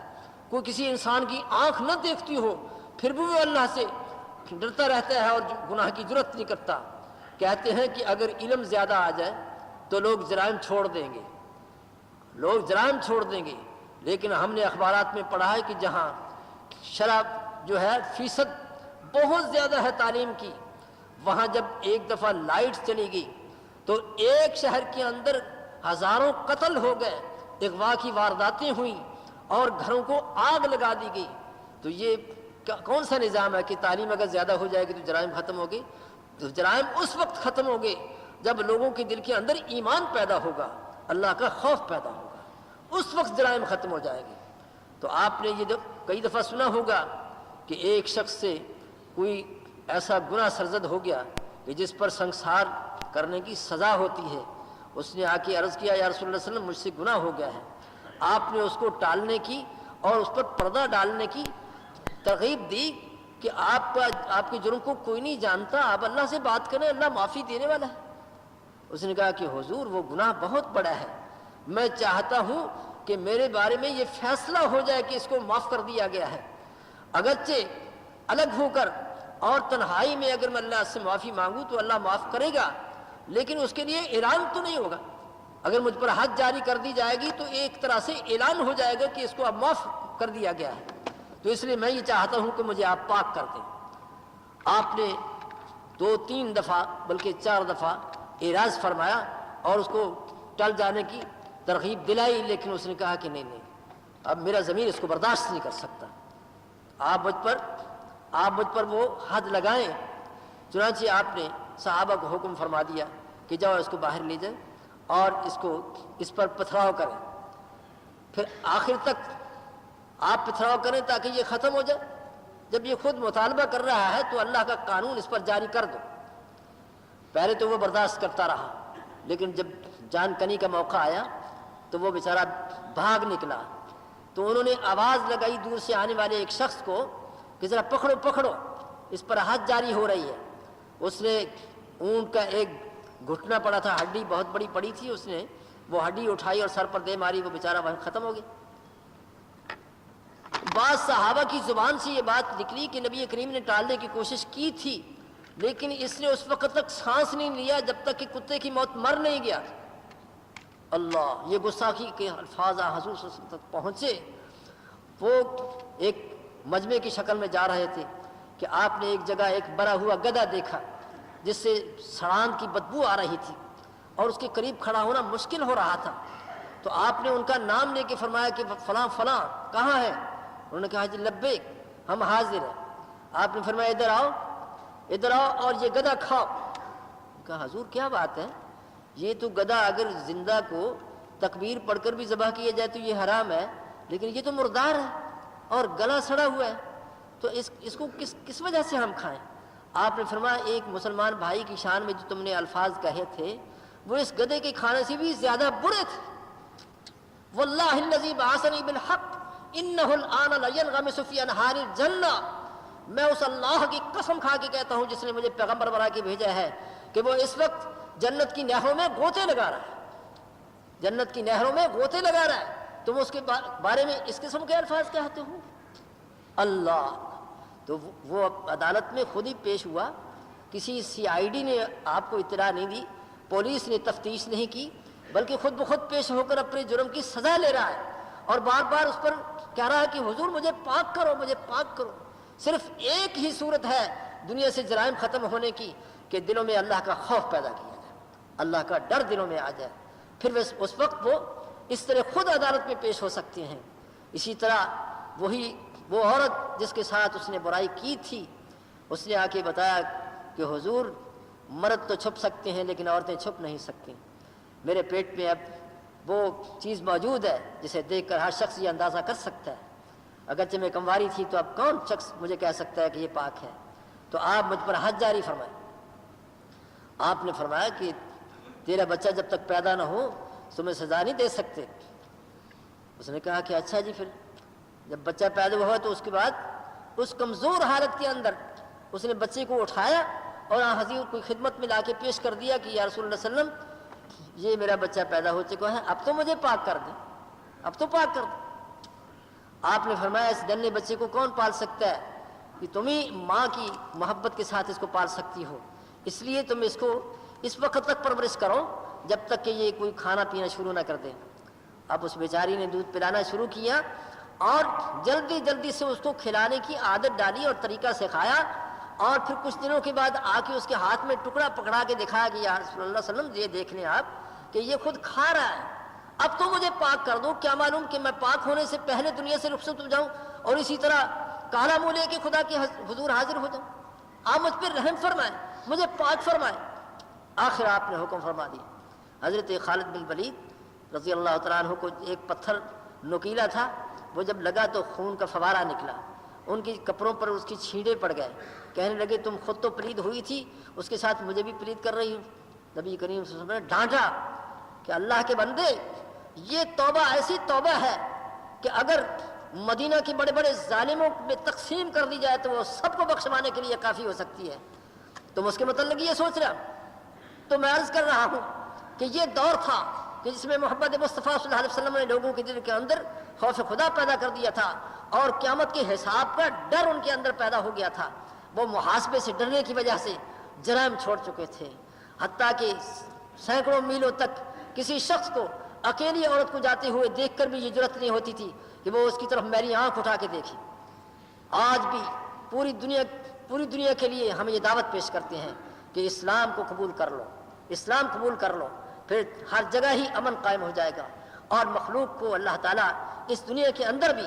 کوئی کسی انسان کی آنکھ نہ دیکھتی ہو پھر بھی وہ اللہ سے ڈرتا رہتا ہے اور گناہ کی جرأت نہیں کرتا۔ کہتے ہیں کہ اگر علم زیادہ آ جائے تو لوگ جرائم چھوڑ دیں گے، لیکن ہم نے اخبارات میں پڑھا ہے کہ جہاں شراب جو ہے فیصد بہت زیادہ ہے تعلیم کی، وہاں جب ایک دفعہ لائٹ چلی گئی تو ایک شہر کے اندر ہزاروں قتل ہو گئے، اغوا کی وارداتیں ہوئیں اور گھروں کو آگ لگا دی گئی۔ تو یہ کون سا نظام ہے کہ تعلیم اگر زیادہ ہو جائے گی تو جرائم ختم ہوگی؟ تو جرائم اس وقت ختم ہوگے جب لوگوں کے دل کے اندر ایمان پیدا ہوگا، اللہ کا خوف پیدا ہوگا، اس وقت جرائم ختم ہو جائے گی۔ تو آپ نے یہ کئی دفعہ سنا ہوگا کہ ایک شخص سے کوئی ایسا گناہ سرزد ہو گیا کہ جس پر سنسار کرنے کی سزا ہوتی ہے، اس نے آ کے عرض کیا یا رسول اللہ صلی اللہ علیہ وسلم مجھ سے گناہ ہو گیا ہے۔ آپ نے اس کو ٹالنے کی اور اس پر پردہ ڈالنے کی ترغیب دی کہ آپ کے جرم کو کوئی نہیں جانتا، آپ اللہ سے بات کریں، اللہ معافی دینے والا ہے۔ اس نے کہا کہ حضور وہ گناہ بہت بڑا ہے، میں چاہتا ہوں کہ میرے بارے میں یہ فیصلہ ہو جائے کہ اس کو معاف کر دیا گیا ہے، اگرچہ الگ ہو کر اور تنہائی میں اگر میں اللہ سے معافی مانگوں تو اللہ معاف کرے گا، لیکن اس کے لیے اعلان تو نہیں ہوگا۔ اگر مجھ پر حد جاری کر دی جائے گی تو ایک طرح سے اعلان ہو جائے گا کہ اس کو اب معاف کر دیا گیا ہے، تو اس لیے میں یہ چاہتا ہوں کہ مجھے آپ پاک کر دیں۔ آپ نے 2-3 دفعہ بلکہ 4 دفعہ اعراض فرمایا اور اس کو ٹل جانے کی ترغیب دلائی، لیکن اس نے کہا کہ نہیں اب میرا ضمیر اس کو برداشت نہیں کر سکتا، آپ مجھ پر وہ حد لگائیں۔ چنانچہ آپ نے صحابہ کو حکم فرما دیا کہ جاؤ اس کو باہر لے جائیں اور اس پر پتھراؤ کریں، پھر آخر تک آپ پتھراؤ کریں تاکہ یہ ختم ہو جائے۔ جب یہ خود مطالبہ کر رہا ہے تو اللہ کا قانون اس پر جاری کر دو۔ پہلے تو وہ برداشت کرتا رہا، لیکن جب جان کنی کا موقع آیا تو وہ بیچارہ بھاگ نکلا۔ تو انہوں نے آواز لگائی دور سے آنے والے ایک شخص کو کہ ذرا پکڑو، اس پر حد جاری ہو رہی ہے۔ اس نے اونٹ کا ایک گھٹنا پڑا تھا، ہڈی بہت بڑی پڑی تھی، اس نے وہ ہڈی اٹھائی اور سر پر دے ماری، وہ بیچارہ وہاں ختم ہو گیا۔ بعض صحابہ کی زبان سے یہ بات نکلی کہ نبی کریم نے ٹالنے کی کوشش کی تھی، لیکن اس نے اس وقت تک سانس نہیں لیا جب تک کہ کتے کی موت مر نہیں گیا۔ اللہ، یہ گستاخی کے الفاظ حضور صلی اللہ علیہ وسلم تک پہنچے۔ وہ ایک مجمع کی شکل میں جا رہے تھے کہ آپ نے ایک جگہ ایک برا ہوا گدھا دیکھا جس سے سڑان کی بدبو آ رہی تھی اور اس کے قریب کھڑا ہونا مشکل ہو رہا تھا۔ تو آپ نے ان کا نام لے کے فرمایا کہ فلاں کہاں ہے؟ انہوں نے کہا جی لبیک، ہم حاضر ہیں۔ آپ نے فرمایا ادھر آؤ اور یہ گدھا کھاؤ۔ کہا حضور کیا بات ہے، یہ تو گدھا اگر زندہ کو تکبیر پڑھ کر بھی ذبح کیا جائے تو یہ حرام ہے، لیکن یہ تو مردار ہے اور گلا سڑا ہوا ہے، تو اس کو کس وجہ سے ہم کھائیں؟ آپ نے فرمایا ایک مسلمان بھائی کی شان میں جو تم نے الفاظ کہے تھے وہ اس گدھے کے کھانے سے بھی زیادہ برے تھے۔ واللہ الذی بعثنی بالحق انہ الآن لینغمس فی انہار الجنہ، میں اس اللہ کی قسم کھا کے کہتا ہوں جس نے مجھے پیغمبر بنا کے بھیجا ہے کہ وہ اس وقت جنت کی نہروں میں غوطے لگا رہا ہے، جنت کی نہروں میں غوطے لگا رہا ہے، تم اس کے بارے میں اس قسم کے الفاظ کہتے ہو؟ اللہ! تو وہ عدالت میں خود ہی پیش ہوا، کسی CID نے آپ کو اطلاع نہیں دی، پولیس نے تفتیش نہیں کی، بلکہ خود بخود پیش ہو کر اپنے جرم کی سزا لے رہا ہے اور بار بار اس پر کہہ رہا ہے کہ حضور مجھے پاک کرو، مجھے پاک کرو۔ صرف ایک ہی صورت ہے دنیا سے جرائم ختم ہونے کی کہ دلوں میں اللہ کا خوف پیدا کیا جائے، اللہ کا ڈر دلوں میں آ جائے، پھر اس وقت وہ اس طرح خود عدالت میں پیش ہو سکتے ہیں۔ اسی طرح وہ عورت جس کے ساتھ اس نے برائی کی تھی، اس نے آ کے بتایا کہ حضور مرد تو چھپ سکتے ہیں لیکن عورتیں چھپ نہیں سکتی، میرے پیٹ میں اب وہ چیز موجود ہے جسے دیکھ کر ہر شخص یہ اندازہ کر سکتا ہے، اگرچہ میں کنواری تھی تو اب کون شخص مجھے کہہ سکتا ہے کہ یہ پاک ہے؟ تو آپ مجھ پر حد جاری فرمائیں۔ آپ نے فرمایا کہ تیرا بچہ جب تک پیدا نہ ہو تمہیں سزا نہیں دے سکتے۔ اس نے کہا کہ اچھا جی، پھر جب بچہ پیدا ہوا تو اس کے بعد اس کمزور حالت کے اندر اس نے بچے کو اٹھایا اور حضور کی خدمت میں لا کے پیش کر دیا کہ یا رسول اللہ صلی اللہ علیہ وسلم یہ میرا بچہ پیدا ہو چکا ہے، اب تو مجھے پاک کر دیں، اب تو پاک کر دیں۔ آپ نے فرمایا اس ننھے بچے کو کون پال سکتا ہے کہ تم ہی ماں کی محبت کے ساتھ اس کو پال سکتی ہو، اس لیے تم اس کو اس وقت تک پرورش کرو جب تک کہ یہ کوئی کھانا پینا شروع نہ کر دے۔ اب اس بیچاری نے دودھ پلانا شروع کیا اور جلدی جلدی سے اس کو کھلانے کی عادت ڈالی اور طریقہ سکھایا، اور پھر کچھ دنوں کے بعد آ کے اس کے ہاتھ میں ٹکڑا پکڑا کے دکھایا کہ یا رسول اللہ صلی اللہ علیہ وسلم یہ دیکھ لیں آپ کہ یہ خود کھا رہا ہے، اب تو مجھے پاک کر دو، کیا معلوم کہ میں پاک ہونے سے پہلے دنیا سے رخصت ہو جاؤں اور اسی طرح کالا منہ لے کے خدا کے حضور حاضر ہو جاؤں، آپ مجھ پر رحم فرمائیں، مجھے پاک فرمائیں۔ آخر آپ نے حکم فرما دیا۔ حضرت خالد بن ولید رضی اللہ تعالیٰ عنہ کو ایک پتھر نوکیلا تھا، وہ جب لگا تو خون کا فوارہ نکلا، ان کی کپڑوں پر اس کی چھینٹیں پڑ گئے، کہنے لگے تم خود تو پلید ہوئی تھی، اس کے ساتھ مجھے بھی پلید کر رہی ہوں۔ نبی کریم صلی اللہ علیہ وسلم نے ڈانٹا کہ اللہ کے بندے، یہ توبہ ایسی توبہ ہے کہ اگر مدینہ کے بڑے بڑے ظالموں میں تقسیم کر دی جائے تو وہ سب کو بخشوانے کے لیے کافی ہو سکتی ہے، تم اس کے متعلق یہ سوچ رہا۔ تو میں عرض کر رہا ہوں کہ یہ دور تھا کہ جس میں محمد مصطفیٰ صلی اللہ علیہ وسلم نے لوگوں کے دل کے اندر خوف خدا پیدا کر دیا تھا اور قیامت کے حساب کا ڈر ان کے اندر پیدا ہو گیا تھا۔ وہ محاسبے سے ڈرنے کی وجہ سے جرائم چھوڑ چکے تھے، حتیٰ کہ سینکڑوں میلوں تک کسی شخص کو اکیلی عورت کو جاتے ہوئے دیکھ کر بھی یہ جرأت نہیں ہوتی تھی کہ وہ اس کی طرف میری آنکھ اٹھا کے دیکھے۔ آج بھی پوری دنیا کے لیے ہم یہ دعوت پیش کرتے ہیں کہ اسلام کو قبول کر لو، اسلام قبول کر لو، پھر ہر جگہ ہی امن قائم ہو جائے گا اور مخلوق کو اللہ تعالیٰ اس دنیا کے اندر بھی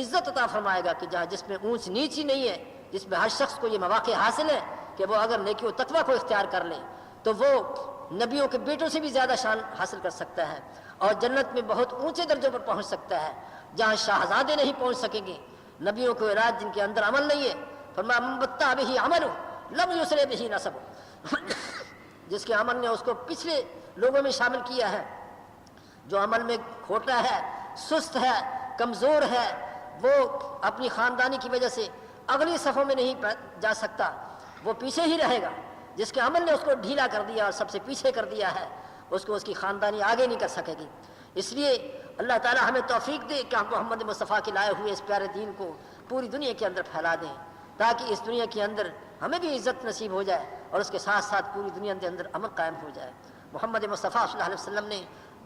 عزت عطا فرمائے گا کہ جہاں جس میں اونچ نیچ ہی نہیں ہے، جس میں ہر شخص کو یہ مواقع حاصل ہے کہ وہ اگر نیکی و تقویٰ کو اختیار کر لے تو وہ نبیوں کے بیٹوں سے بھی زیادہ شان حاصل کر سکتا ہے اور جنت میں بہت اونچے درجوں پر پہنچ سکتا ہے جہاں شہزادے نہیں پہنچ سکیں گے۔ نبیوں کو اراد جن کے اندر عمل نہیں ہے، فرمایا من بطأ بہ عملہ لم یسرع بہ نسبہ، جس کے عمل نے اس کو پچھلے لوگوں میں شامل کیا ہے، جو عمل میں کھوٹا ہے، سست ہے، کمزور ہے، وہ اپنی خاندانی کی وجہ سے اگلی صفوں میں نہیں جا سکتا، وہ پیچھے ہی رہے گا۔ جس کے عمل نے اس کو ڈھیلا کر دیا اور سب سے پیچھے کر دیا ہے، اس کو اس کی خاندانی آگے نہیں کر سکے گی۔ اس لیے اللہ تعالی ہمیں توفیق دے کہ ہم محمد مصطفیٰ کے لائے ہوئے اس پیارے دین کو پوری دنیا کے اندر پھیلا دیں، تاکہ اس دنیا کے اندر ہمیں بھی عزت نصیب ہو جائے اور اس کے ساتھ ساتھ پوری دنیا کے اندر امن قائم ہو جائے۔ محمد مصطفیٰ صلی اللہ علیہ وسلم نے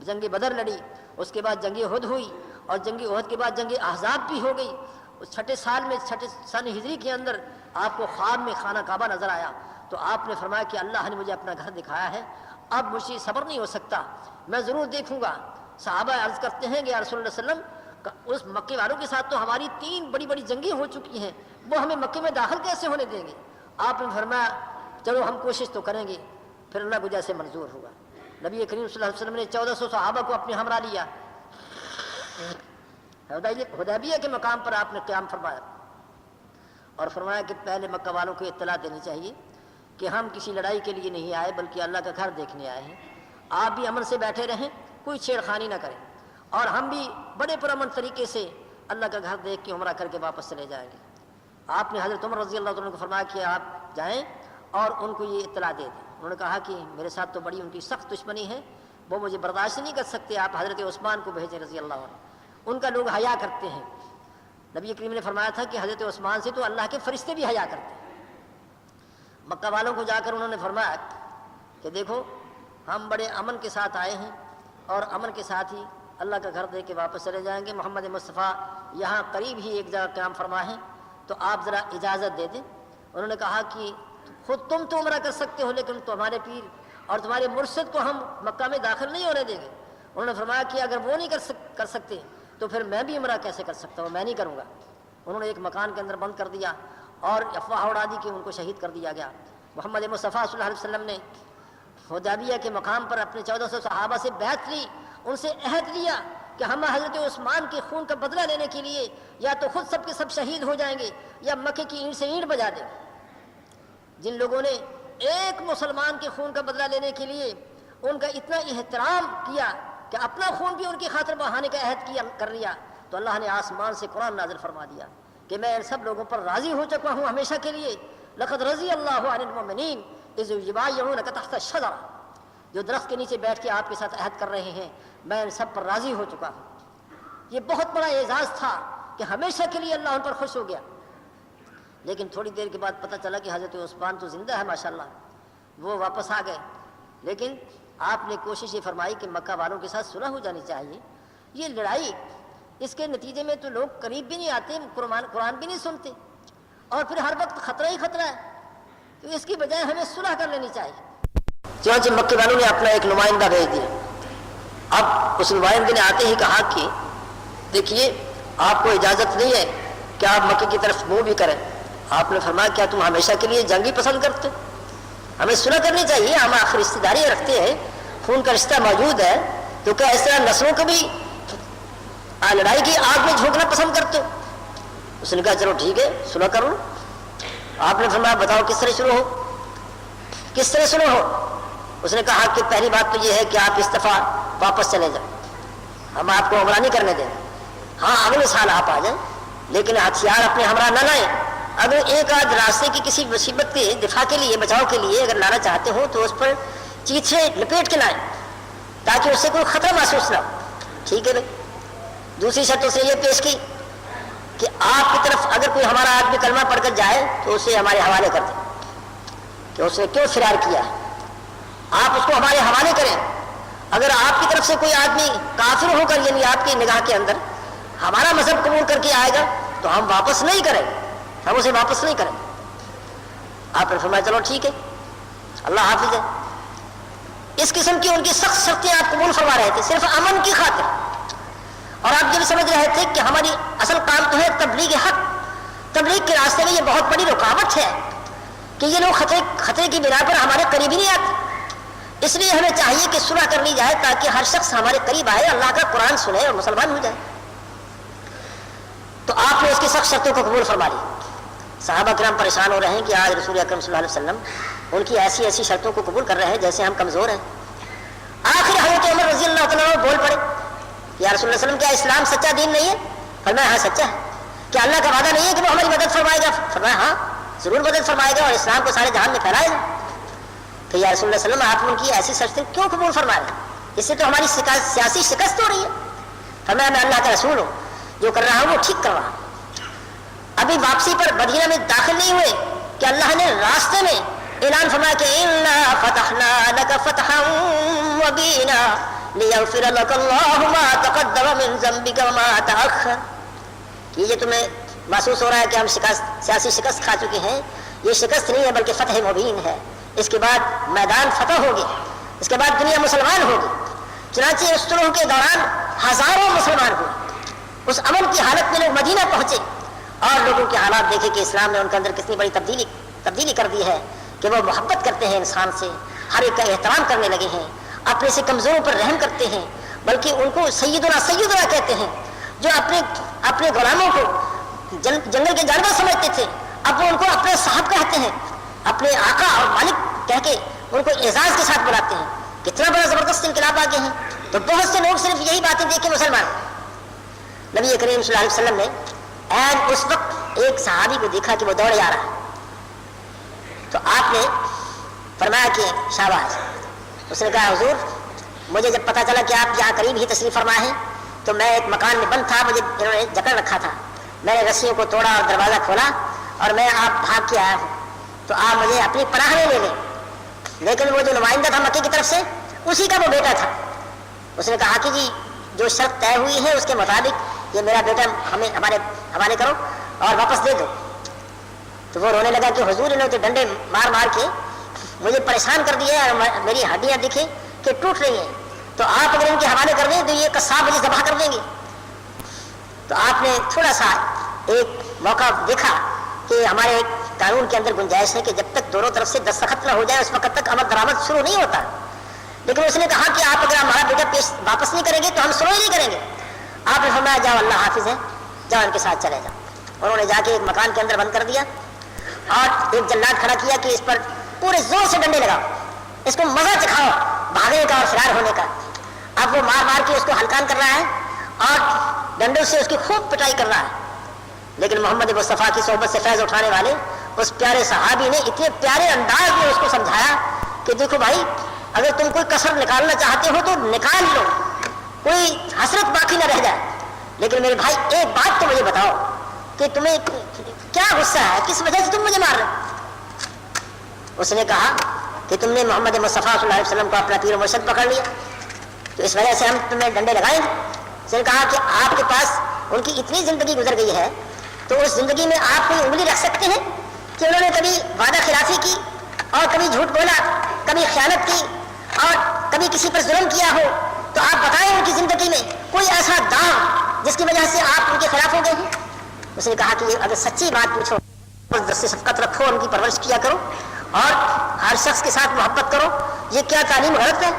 جنگ بدر لڑی، اس کے بعد جنگ احد ہوئی اور جنگ احد کے بعد جنگ احزاب بھی ہو گئی۔ اس چھٹے سال میں، چھٹے سن ہجری کے اندر آپ کو خواب میں خانہ کعبہ نظر آیا تو آپ نے فرمایا کہ اللہ نے مجھے اپنا گھر دکھایا ہے، اب مجھے صبر نہیں ہو سکتا، میں ضرور دیکھوں گا۔ صحابہ عرض کرتے ہیں کہ یا رسول اللہ صلی اللہ علیہ وسلم، اس مکے والوں کے ساتھ تو ہماری 3 بڑی بڑی جنگیں ہو چکی ہیں، وہ ہمیں مکے میں داخل کیسے ہونے دیں گے؟ آپ نے فرمایا چلو ہم کوشش تو کریں گے، پھر اللہ کو جیسے منظور ہوگا۔ نبی کریم صلی اللہ علیہ وسلم نے 1400 صحابہ کو اپنے ہمراہ لیا، حدیبیہ کے مقام پر آپ نے قیام فرمایا اور فرمایا کہ پہلے مکہ والوں کو اطلاع دینی چاہیے کہ ہم کسی لڑائی کے لیے نہیں آئے بلکہ اللہ کا گھر دیکھنے آئے ہیں، آپ بھی امن سے بیٹھے رہیں، کوئی چھیڑخانی نہ کریں، اور ہم بھی بڑے پرامن طریقے سے اللہ کا گھر دیکھ کے عمرہ کر کے واپس چلے جائیں گے۔ آپ نے حضرت عمر رضی اللہ عنہ کو فرمایا کہ آپ جائیں اور ان کو یہ اطلاع دے دیں۔ انہوں نے کہا کہ میرے ساتھ تو بڑی ان کی سخت دشمنی ہے، وہ مجھے برداشت نہیں کر سکتے، آپ حضرت عثمان کو بھیجیں رضی اللہ عنہ، ان کا لوگ حیا کرتے ہیں۔ نبی کریم نے فرمایا تھا کہ حضرت عثمان سے تو اللہ کے فرشتے بھی حیا کرتے ہیں۔ مکہ والوں کو جا کر انہوں نے فرمایا کہ دیکھو ہم بڑے امن کے ساتھ آئے ہیں اور امن کے ساتھ ہی اللہ کا گھر دے کے واپس چلے جائیں گے، محمد مصطفیٰ یہاں قریب ہی ایک جگہ قیام فرما ہے تو آپ ذرا اجازت دے دیں۔ انہوں نے کہا کہ خود تم تو عمرہ کر سکتے ہو لیکن تمہارے پیر اور تمہارے مرشد کو ہم مکہ میں داخل نہیں ہونے دیں گے۔ انہوں نے فرمایا کہ اگر وہ نہیں کر سکتے تو پھر میں بھی عمرہ کیسے کر سکتا ہوں، میں نہیں کروں گا۔ انہوں نے ایک مکان کے اندر بند کر دیا اور افواہ اڑا دی کہ ان کو شہید کر دیا گیا۔ محمد مصطفیٰ صلی اللہ علیہ وسلم نے حدیبیہ کے مقام پر اپنے 1400 صحابہ سے بیعت لی، ان سے عہد لیا کہ ہم حضرت عثمان کے خون کا بدلہ لینے کے لیے یا تو خود سب کے سب شہید ہو جائیں گے یا مکے کی اینٹ سے اینٹ بجا دیں گے۔ جن لوگوں نے ایک مسلمان کے خون کا بدلہ لینے کے لیے ان کا اتنا احترام کیا کہ اپنا خون بھی ان کی خاطر بہانے کا عہد کر لیا، تو اللہ نے آسمان سے قرآن نازل فرما دیا کہ میں ان سب لوگوں پر راضی ہو چکا ہوں ہمیشہ کے لیے. لقد رضی اللہ عن المؤمنین اذ یبایعونک تحت الشجرہ، جو درخت کے نیچے بیٹھ کے آپ کے ساتھ عہد کر رہے ہیں، میں ان سب پر راضی ہو چکا ہوں. یہ بہت بڑا اعزاز تھا کہ ہمیشہ کے لیے اللہ ان پر خوش ہو گیا. لیکن تھوڑی دیر کے بعد پتہ چلا کہ حضرت عثمان تو زندہ ہے ماشاءاللہ، وہ واپس آ گئے. لیکن آپ نے کوشش یہ فرمائی کہ مکہ والوں کے ساتھ صلح ہو جانی چاہیے. یہ لڑائی، اس کے نتیجے میں تو لوگ قریب بھی نہیں آتے، قرآن بھی نہیں سنتے، اور پھر ہر وقت خطرہ ہی خطرہ ہے. تو اس کی بجائے ہمیں صلح کر لینی چاہیے. چنانچہ مکے والوں نے اپنا ایک نمائندہ بھیج دیا. اب اس نمائندے نے آتے ہی کہا کہ دیکھیے آپ کو اجازت نہیں ہے کہ آپ مکے کی طرف منہ بھی کریں. آپ نے فرمایا کیا تم ہمیشہ کے لیے جنگ ہی پسند کرتے؟ ہمیں صلح کرنی چاہیے، ہم آخر رشتہ داری رکھتے ہیں، خون کا رشتہ موجود ہے، تو کیا اس طرح نسلوں کو بھی لڑائی کی آگ میں جھونکنا پسند کرتے ہو؟ اس نے کہا چلو ٹھیک ہے صلح کرو. آپ نے فرمایا بتاؤ کس طرح شروع ہو، کس طرح شروع ہو؟ اس نے کہا کہ پہلی بات تو یہ ہے کہ آپ اس دفعہ واپس چلے جائیں، ہم آپ کو عمرہ نہیں کرنے دیں. ہاں اگلے سال آپ آ جائیں، لیکن ہتھیار اپنے ہمراہ نہ لائیں. اگر ایک آدھ راستے کی کسی مصیبت کے دفاع کے لیے، بچاؤ کے لیے اگر لانا چاہتے ہو تو اس پر چیتھے لپیٹ کے لائیں تاکہ اس سے کوئی خطرہ محسوس نہ ہو. ٹھیک ہے بھائی. دوسری شرط اسے یہ پیش کی کہ آپ کی طرف اگر کوئی ہمارا آدمی کلمہ پڑھ کر جائے تو اسے ہمارے حوالے کر دیں کہ اس نے کیوں فرار کیا ہے، آپ اس کو ہمارے حوالے کریں. اگر آپ کی طرف سے کوئی آدمی کافر ہو کر، یعنی آپ کی نگاہ کے اندر ہمارا مذہب قبول کر کے آئے گا تو ہم واپس نہیں کریں، ہم اسے واپس نہیں کریں. آپ نے فرمایا چلو ٹھیک ہے اللہ حافظ ہے. اس قسم کی ان کی سخت شرطیں آپ قبول فرما رہے تھے صرف امن کی خاطر. اور آپ یہ بھی سمجھ رہے تھے کہ ہماری اصل کام تو ہے تبلیغ حق. تبلیغ کے راستے میں یہ بہت بڑی رکاوٹ ہے کہ یہ لوگ خطرے کی بنا پر ہمارے قریب ہی نہیں آتے. اس لیے ہمیں چاہیے کہ صلح کر لی جائے تاکہ ہر شخص ہمارے قریب آئے، اللہ کا قرآن سنے اور مسلمان ہو جائے. تو آپ نے اس کی سخت شرطوں کو قبول فرما لی. صحابہ کرام پریشان ہو رہے ہیں کہ آج رسول اکرم صلی اللہ علیہ وسلم ان کی ایسی ایسی شرطوں کو قبول کر رہے ہیں جیسے ہم کمزور ہیں. آخر حضرت عمر رضی اللہ تعالیٰ بول پڑے کہ یا رسول اللہ علیہ وسلم کیا اسلام سچا دین نہیں ہے؟ فرمایا ہاں سچا ہے. کیا اللہ کا وعدہ نہیں ہے کہ وہ ہماری مدد فرمائے گا؟ فرمایا ہاں ضرور مدد فرمائے گا اور اسلام کو سارے جہان میں پھیلائے گا. تو یا رسول اللہ علیہ وسلم آپ ان کی ایسی شرطیں کیوں قبول فرمائے گا؟ اس سے تو ہماری سیاسی شکست ہو رہی ہے. فرمایا میں اللہ کا رسول ہوں، جو کر رہا ہوں وہ ٹھیک کر رہا ہوں. ابھی واپسی پر مدینہ میں داخل نہیں ہوئے کہ اللہ نے راستے میں اعلان فرمایا کہ اِنَّا فَتَحْنَا لَكَ فَتْحًا مُبِينًا لِيَغْفِرَ لَكَ اللَّهُ مَا تَقَدَّمَ مِن ذَنبِكَ وَمَا تَأَخَّرَ. یہ تمہیں محسوس ہو رہا ہے کہ ہم سیاسی شکست کھا چکے ہیں، یہ شکست نہیں ہے بلکہ فتح مبین ہے. اس کے بعد میدان فتح ہوگی، اس کے بعد دنیا مسلمان ہوگی. چنانچہ اس طرح کے دوران ہزاروں مسلمان ہوئے. اس امن کی حالت میں لوگ مدینہ پہنچے اور لوگوں کے حالات دیکھے کہ اسلام نے ان کے اندر کتنی بڑی تبدیلی کر دی ہے کہ وہ محبت کرتے ہیں انسان سے، ہر ایک کا احترام کرنے لگے ہیں، اپنے سے کمزوروں پر رحم کرتے ہیں، بلکہ ان کو سیدنا سیدنا کہتے ہیں. جو اپنے غلاموں کو جنگل کے جانور سمجھتے تھے اب وہ ان کو اپنے صاحب کہتے ہیں، اپنے آقا اور مالک کہہ کے ان کو اعزاز کے ساتھ بلاتے ہیں. کتنا بڑا زبردست انقلاب آگے ہیں. تو بہت سے لوگ صرف یہی باتیں دیکھ کے مسلمان. نبی کریم صلی اللہ علیہ وسلم نے عین اس وقت ایک صحابی کو دیکھا کہ وہ دوڑے آ رہا ہے. تو آپ نے فرمایا کہ شاباش. اس نے کہا حضور مجھے جب پتا چلا کہ آپ یہاں قریب ہی تشریف فرما ہیں تو میں ایک مکان میں بند تھا، مجھے انہوں نے جکڑ رکھا تھا، میں نے رسیوں کو توڑا اور دروازہ کھولا اور میں آپ بھاگ کے آیا ہوں، تو آپ مجھے اپنی پناہ میں لے لیں. لیکن وہ جو نمائندہ تھا مکے کی طرف سے اسی کا وہ بیٹا تھا. اس نے کہا کہ جی جو شرط طے ہوئی ہے اس کے مطابق یہ میرا بیٹا ہمیں ہمارے حوالے کرو اور واپس دے دو. تو وہ رونے لگا کہ حضور انہوں نے ڈنڈے مار مار کے مجھے پریشان کر دیا اور میری ہڈیاں دکھیں کہ ٹوٹ رہی ہیں، تو آپ اگر ان کے حوالے کر دیں تو یہ قصاب مجھے ذبح کر دیں گے. تو آپ نے تھوڑا سا ایک موقع دیکھا کہ ہمارے قانون کے اندر گنجائش ہے کہ جب تک دونوں طرف سے دستخط نہ ہو جائے اس وقت تک عمل درآمد شروع نہیں ہوتا. لیکن اس نے کہا کہ آپ اگر ہمارا بیٹا واپس نہیں کریں گے تو ہم شروع ہی نہیں کریں گے. آپ نے فرمایا جاؤ اللہ حافظ ہے، جاؤ ان کے ساتھ چلے جاؤ. انہوں نے جا کے ایک مکان کے اندر بند کر دیا اور ایک جلاد کھڑا کیا کہ اس پر پورے زور سے ڈنڈے لگاؤ، اس کو مزہ چکھاؤ بھاگنے کا اور فرار ہونے کا. اب وہ مار مار کے اس کو ہلکان کر رہا ہے اور ڈنڈوں سے اس کی خوب پٹائی کر رہا ہے. لیکن محمد مصطفیٰ کی صحبت سے فیض اٹھانے والے اس پیارے صحابی نے اتنے پیارے انداز میں اس کو سمجھایا کہ دیکھو بھائی، اگر تم کوئی کسر نکالنا چاہتے ہو تو نکال لو، کوئی حسرت باقی نہ رہ جائے، لیکن میرے بھائی ایک بات تو مجھے بتاؤ کہ تمہیں کیا غصہ ہے، کس وجہ سے تم مجھے مار رہے ہو؟ اس نے کہا کہ تم نے محمد مصطفیٰ صلی اللہ علیہ وسلم کو اپنا پیر و مرشد پکڑ لیا، تو اس وجہ سے ہم تمہیں ڈنڈے لگائیں گے۔ اس نے کہا کہ آپ کے پاس ان کی اتنی زندگی گزر گئی ہے، تو اس زندگی میں آپ کوئی انگلی رکھ سکتے ہیں کہ انہوں نے کبھی وعدہ خلافی کی اور کبھی جھوٹ بولا، کبھی خیانت کی اور کبھی کسی پر ظلم کیا ہو؟ تو آپ بتائیں ان کی زندگی میں کوئی ایسا داغ جس کی وجہ سے آپ ان کے خلاف ہو گئے ہیں؟ اس نے کہا کہ اگر سچی بات پوچھو تو دس سے شفقت رکھو، ان کی پرورش کیا کرو اور ہر شخص کے ساتھ محبت کرو، یہ کیا تعلیم غلط ہے؟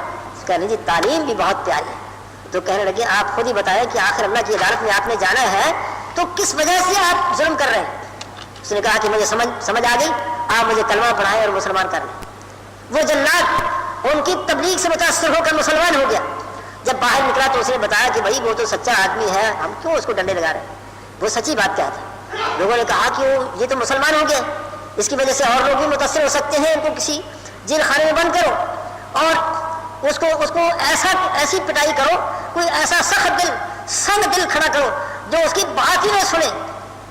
کہنے جی تعلیم بھی بہت پیاری ہے۔ تو کہنے لگے آپ خود ہی بتائیں کہ آخر اللہ کی عدالت میں آپ نے جانا ہے تو کس وجہ سے آپ ظلم کر رہے ہیں؟ اس نے کہا کہ مجھے سمجھ آ گئی، آپ مجھے کلمہ پڑھائیں اور مسلمان کر لیں۔ وہ جلاد ان کی تبلیغ سے متاثر ہو کر مسلمان ہو گیا۔ جب باہر نکلا تو اس نے بتایا کہ بھائی وہ تو سچا آدمی ہے، ہم کیوں اس کو ڈنڈے لگا رہے ہیں، وہ سچی بات کیا تھی۔ لوگوں نے کہا کہ یہ تو مسلمان ہو گیا، اس کی وجہ سے اور لوگ بھی متاثر ہو سکتے ہیں، ان کو کسی جیل خانے میں بند کرو اور اس کو ایسی پٹائی کرو، کوئی ایسا سنگ دل کھڑا کرو جو اس کی بات ہی نہ سنے۔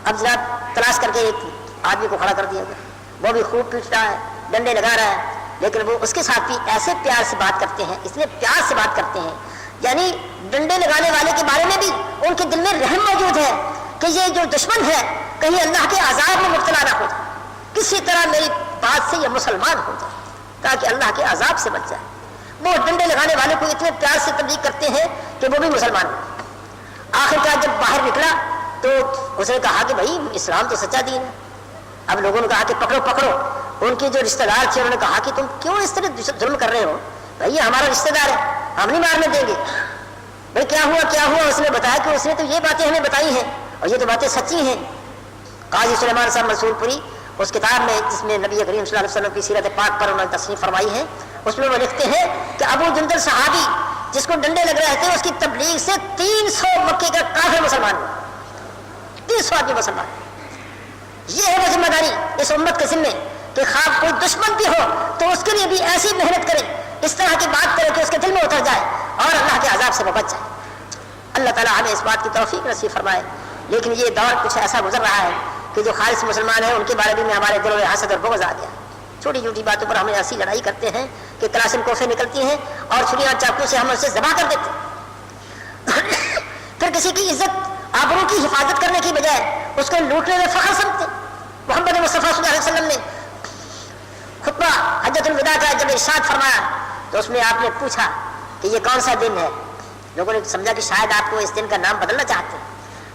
اب جناب تلاش کر کے ایک آدمی کو کھڑا کر دیا گیا، وہ بھی خوب پیٹ رہا ہے، ڈنڈے لگا رہا ہے، لیکن وہ اس کے ساتھ بھی ایسے پیار سے بات کرتے ہیں، اتنے پیار سے بات کرتے ہیں، یعنی ڈنڈے لگانے والے کے بارے میں بھی ان کے دل میں رحم موجود ہے کہ یہ جو دشمن ہے کہیں اللہ کے عذاب میں مبتلا نہ ہو جائے، کسی طرح میری بات سے یہ مسلمان ہو جائے تاکہ اللہ کے عذاب سے بچ جائے۔ وہ ڈنڈے لگانے والے کو اتنے پیار سے تبلیغ کرتے ہیں کہ وہ بھی مسلمان ہو۔ آخر کار جب باہر نکلا تو اس نے کہا کہ بھائی اسلام تو سچا دین ہے۔ اب لوگوں نے کہا کہ پکڑو۔ ان کے جو رشتہ دار تھے انہوں نے کہا کہ تم کیوں اس طرح ظلم کر رہے ہو، بھائی یہ ہمارا رشتہ دار ہے، ہم نہیں مارنے دیں گے۔ بھائی کیا ہوا؟ اس نے بتایا کہ اس نے تو یہ باتیں ہمیں بتائی ہیں اور یہ تو باتیں سچی ہیں۔ قاضی سلیمان صاحب منصور پوری اس کتاب میں جس میں نبی کریم صلی اللہ علیہ وسلم کی سیرت پاک پر انہوں نے تصنیف فرمائی ہے، اس میں وہ لکھتے ہیں کہ ابو جندل صحابی جس کو ڈنڈے لگ رہے تھے، اس کی تبلیغ سے 300 مکے کا کافر مسلمان ہوا، 300 آدمی مسلمان۔ یہ ہے وہ ذمہ داری اس امت کے ذمے کہ خواہ کوئی دشمن بھی ہو تو اس کے لیے بھی ایسی محنت کرے، اس طرح کی بات کرے کہ اس کے دل میں اتر جائے اور اللہ کے عذاب سے وہ بچ جائے۔ اللہ تعالیٰ ہمیں اس بات کی توفیق نصیب فرمائے۔ لیکن یہ دور کچھ ایسا گزر رہا ہے کہ جو خالص مسلمان ہیں ان کے بارے میں ہمارے دلوں میں حسد اور بغض آ گیا۔ چھوٹی چھوٹی باتوں پر ہمیں ایسی لڑائی کرتے ہیں کہ کلاشن کوفیں نکلتی ہیں اور چھریاں چاقو سے ہم اسے ذبح کر دیتے ہیں۔ پھر کسی کی عزت آبرو کی حفاظت کرنے کی بجائے اس کو لوٹنے میں فخر سمجھتے۔ محمد مصطفیٰ صلی اللہ علیہ وسلم نے خطبہ حجۃ الوداع کا جب ارشاد فرمایا تو اس میں آپ نے پوچھا کہ یہ کون سا دن ہے؟ لوگوں نے سمجھا کہ شاید آپ کو اس دن کا نام بدلنا چاہتے ہیں،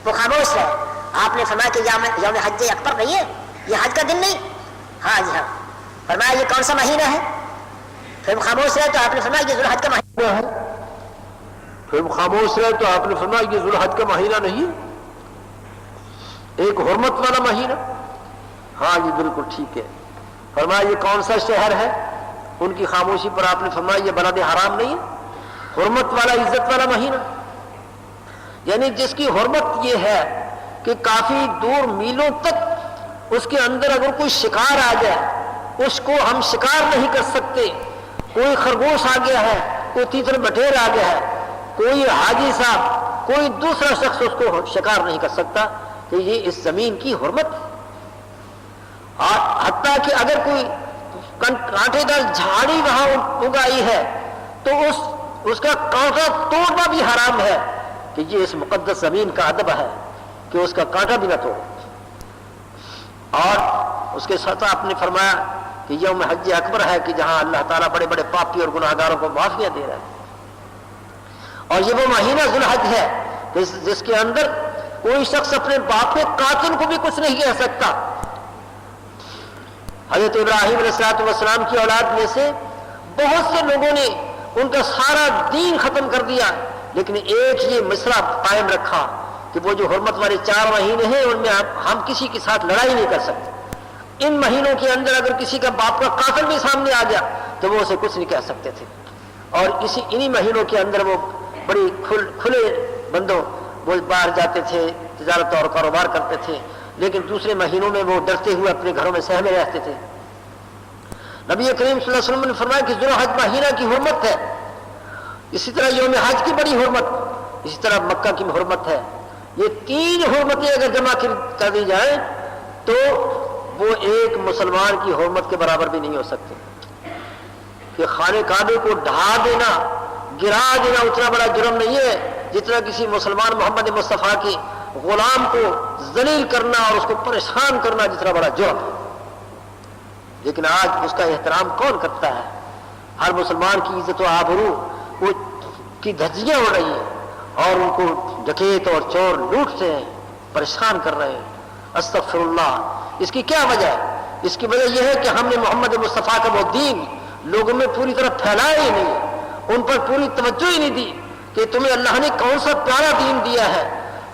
وہ خاموش رہے۔ آپ نے فرمایا کہ یوم حج اکبر نہیں ہے، یہ حج کا دن نہیں؟ ہاں جی ہاں۔ فرمایا یہ کون سا مہینہ ہے؟ پھر وہ خاموش رہے تو آپ نے فرمایا یہ ذوالحج کا مہینہ ہے۔ پھر وہ خاموش رہے تو آپ نے فرمایا یہ ذوالحج کا مہینہ نہیں ہے، ایک حرمت والا مہینہ۔ ہاں جی بالکل ٹھیک ہے۔ فرمایا یہ کون سا شہر ہے؟ ان کی خاموشی پر آپ نے فرمایا یہ بلد حرام نہیں ہے، حرمت والا عزت والا مہینہ۔ یعنی جس کی حرمت یہ ہے کہ کافی دور میلوں تک اس کے اندر اگر کوئی شکار آ جائے اس کو ہم شکار نہیں کر سکتے، کوئی خرگوش آ گیا ہے، کوئی تیتر بٹیر آ گیا ہے، کوئی حاجی صاحب، کوئی دوسرا شخص اس کو شکار نہیں کر سکتا، کہ یہ اس زمین کی حرمت ہے۔ اور حتیٰ کہ اگر کوئی کانٹے دار جھاڑی وہاں اگائی ہے تو اس کا کانٹا توڑنا بھی حرام ہے، کہ یہ اس مقدس زمین کا ادب ہے کہ اس کا کانٹا بھی نہ توڑے۔ اور اس کے ساتھ آپ نے فرمایا کہ یوم حج اکبر ہے کہ جہاں اللہ تعالیٰ بڑے بڑے پاپی اور گناہ گاروں کو معافیاں دے رہا ہے، اور یہ وہ مہینہ ذوالحج ہے جس کے اندر کوئی شخص اپنے باپ کے قاتل کو بھی کچھ نہیں کہہ سکتا۔ حضرت ابراہیم علیہ السلام کی اولاد میں سے بہت سے لوگوں نے ان کا سارا دین ختم کر دیا، لیکن ایک یہ مصرع قائم رکھا کہ وہ جو حرمت والے 4 مہینے ہیں ان میں ہم کسی کے ساتھ لڑائی نہیں کر سکتے۔ ان مہینوں کے اندر اگر کسی کا باپ کا قاتل بھی سامنے آ گیا تو وہ اسے کچھ نہیں کہہ سکتے تھے، اور انہی مہینوں کے اندر وہ بڑی کھلے بندوں وہ باہر جاتے تھے، تجارت اور کاروبار کرتے تھے، لیکن دوسرے مہینوں میں وہ ڈرتے ہوئے اپنے گھروں میں سہمے رہتے تھے۔ نبی کریم صلی اللہ علیہ وسلم نے فرمایا کہ ذوالحج مہینہ کی حرمت ہے، اسی طرح یوم حج کی بڑی حرمت، اسی طرح مکہ کی حرمت ہے۔ یہ تین حرمتیں اگر جمع کر دی جائیں تو وہ ایک مسلمان کی حرمت کے برابر بھی نہیں ہو سکتے۔ کہ خانہ کعبے کو ڈھا دینا، گرا دینا اتنا بڑا جرم نہیں ہے جتنا کسی مسلمان محمد مصطفیٰ کے غلام کو ذلیل کرنا اور اس کو پریشان کرنا جتنا بڑا جرم ہے۔ لیکن آج اس کا احترام کون کرتا ہے؟ ہر مسلمان کی عزت و آبرو وہ کی دھجیاں اڑ رہی ہیں اور ان کو ڈکیت اور چور لوٹتے ہیں، پریشان کر رہے ہیں۔ استغفر اللہ۔ اس کی کیا وجہ ہے؟ اس کی وجہ یہ ہے کہ ہم نے محمد مصطفیٰ کا وہ دین لوگوں میں پوری طرح پھیلایا ہی نہیں، ان پر پوری توجہ ہی نہیں دی کہ تمہیں اللہ نے کون سا پیارا دین دیا ہے۔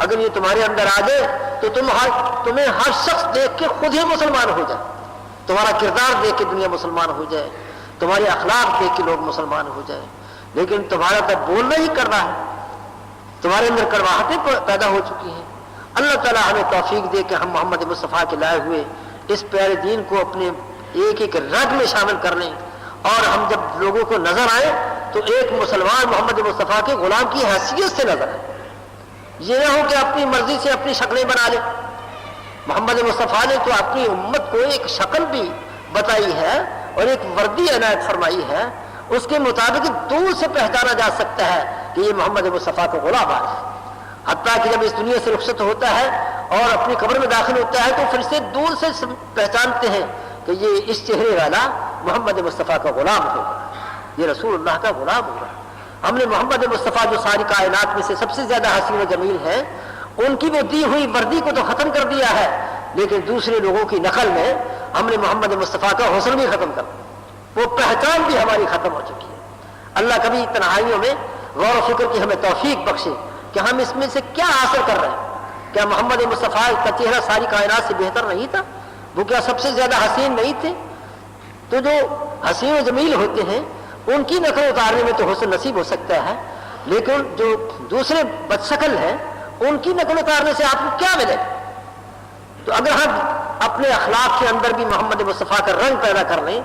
اگر یہ تمہارے اندر آ جائے تو تمہیں ہر شخص دیکھ کے خود ہی مسلمان ہو جائے، تمہارا کردار دیکھ کے دنیا مسلمان ہو جائے، تمہارے اخلاق دیکھ کے لوگ مسلمان ہو جائے۔ لیکن تمہارا تو بولنا ہی کر رہا ہے، تمہارے اندر کڑواہٹیں پیدا ہو چکی ہیں۔ اللہ تعالیٰ ہمیں توفیق دے کہ ہم محمد مصطفیٰ کے لائے ہوئے اس پیارے دین کو اپنے ایک ایک رگ میں شامل کر لیں، اور ہم جب لوگوں کو نظر آئے تو ایک مسلمان محمد مصطفیٰ کے غلام کی حیثیت سے نظر آئے۔ یہ نہ ہو کہ اپنی مرضی سے اپنی شکلیں بنا لیں۔ محمد مصطفیٰ نے تو اپنی امت کو ایک شکل بھی بتائی ہے اور ایک وردی عنایت فرمائی ہے، اس کے مطابق دور سے پہچانا جا سکتا ہے کہ یہ محمد مصطفیٰ کا غلام ہے۔ حتیٰ کہ جب اس دنیا سے رخصت ہوتا ہے اور اپنی قبر میں داخل ہوتا ہے تو پھر سے دور سے پہچانتے ہیں کہ یہ اس چہرے والا محمد مصطفیٰ کا غلام ہوگا، یہ رسول اللہ کا غلام ہوگا۔ ہم نے محمد مصطفیٰ جو ساری کائنات میں سے سب سے زیادہ حسین و جمیل ہے، ان کی وہ دی ہوئی وردی کو تو ختم کر دیا ہے، لیکن دوسرے لوگوں کی نقل میں ہم نے محمد مصطفیٰ کا حسن بھی ختم کر دیا، وہ پہچان بھی ہماری ختم ہو چکی ہے۔ اللہ کبھی تنہائیوں میں غور و فکر کی ہمیں توفیق بخشے کہ ہم اس میں سے کیا حاصل کر رہے ہیں۔ کیا محمد مصطفیٰ کا چہرہ ساری کائنات سے بہتر نہیں تھا؟ وہ کیا سب سے زیادہ حسین نہیں تھے؟ تو جو حسین و جمیل ہوتے ہیں ان کی نقل اتارنے میں تو حسن نصیب ہو سکتا ہے، لیکن جو دوسرے بدشکل ہیں ان کی نقل اتارنے سے آپ کو کیا ملے؟ تو اگر ہم اپنے اخلاق کے اندر بھی محمد مصطفیٰ کا رنگ پیدا کر لیں،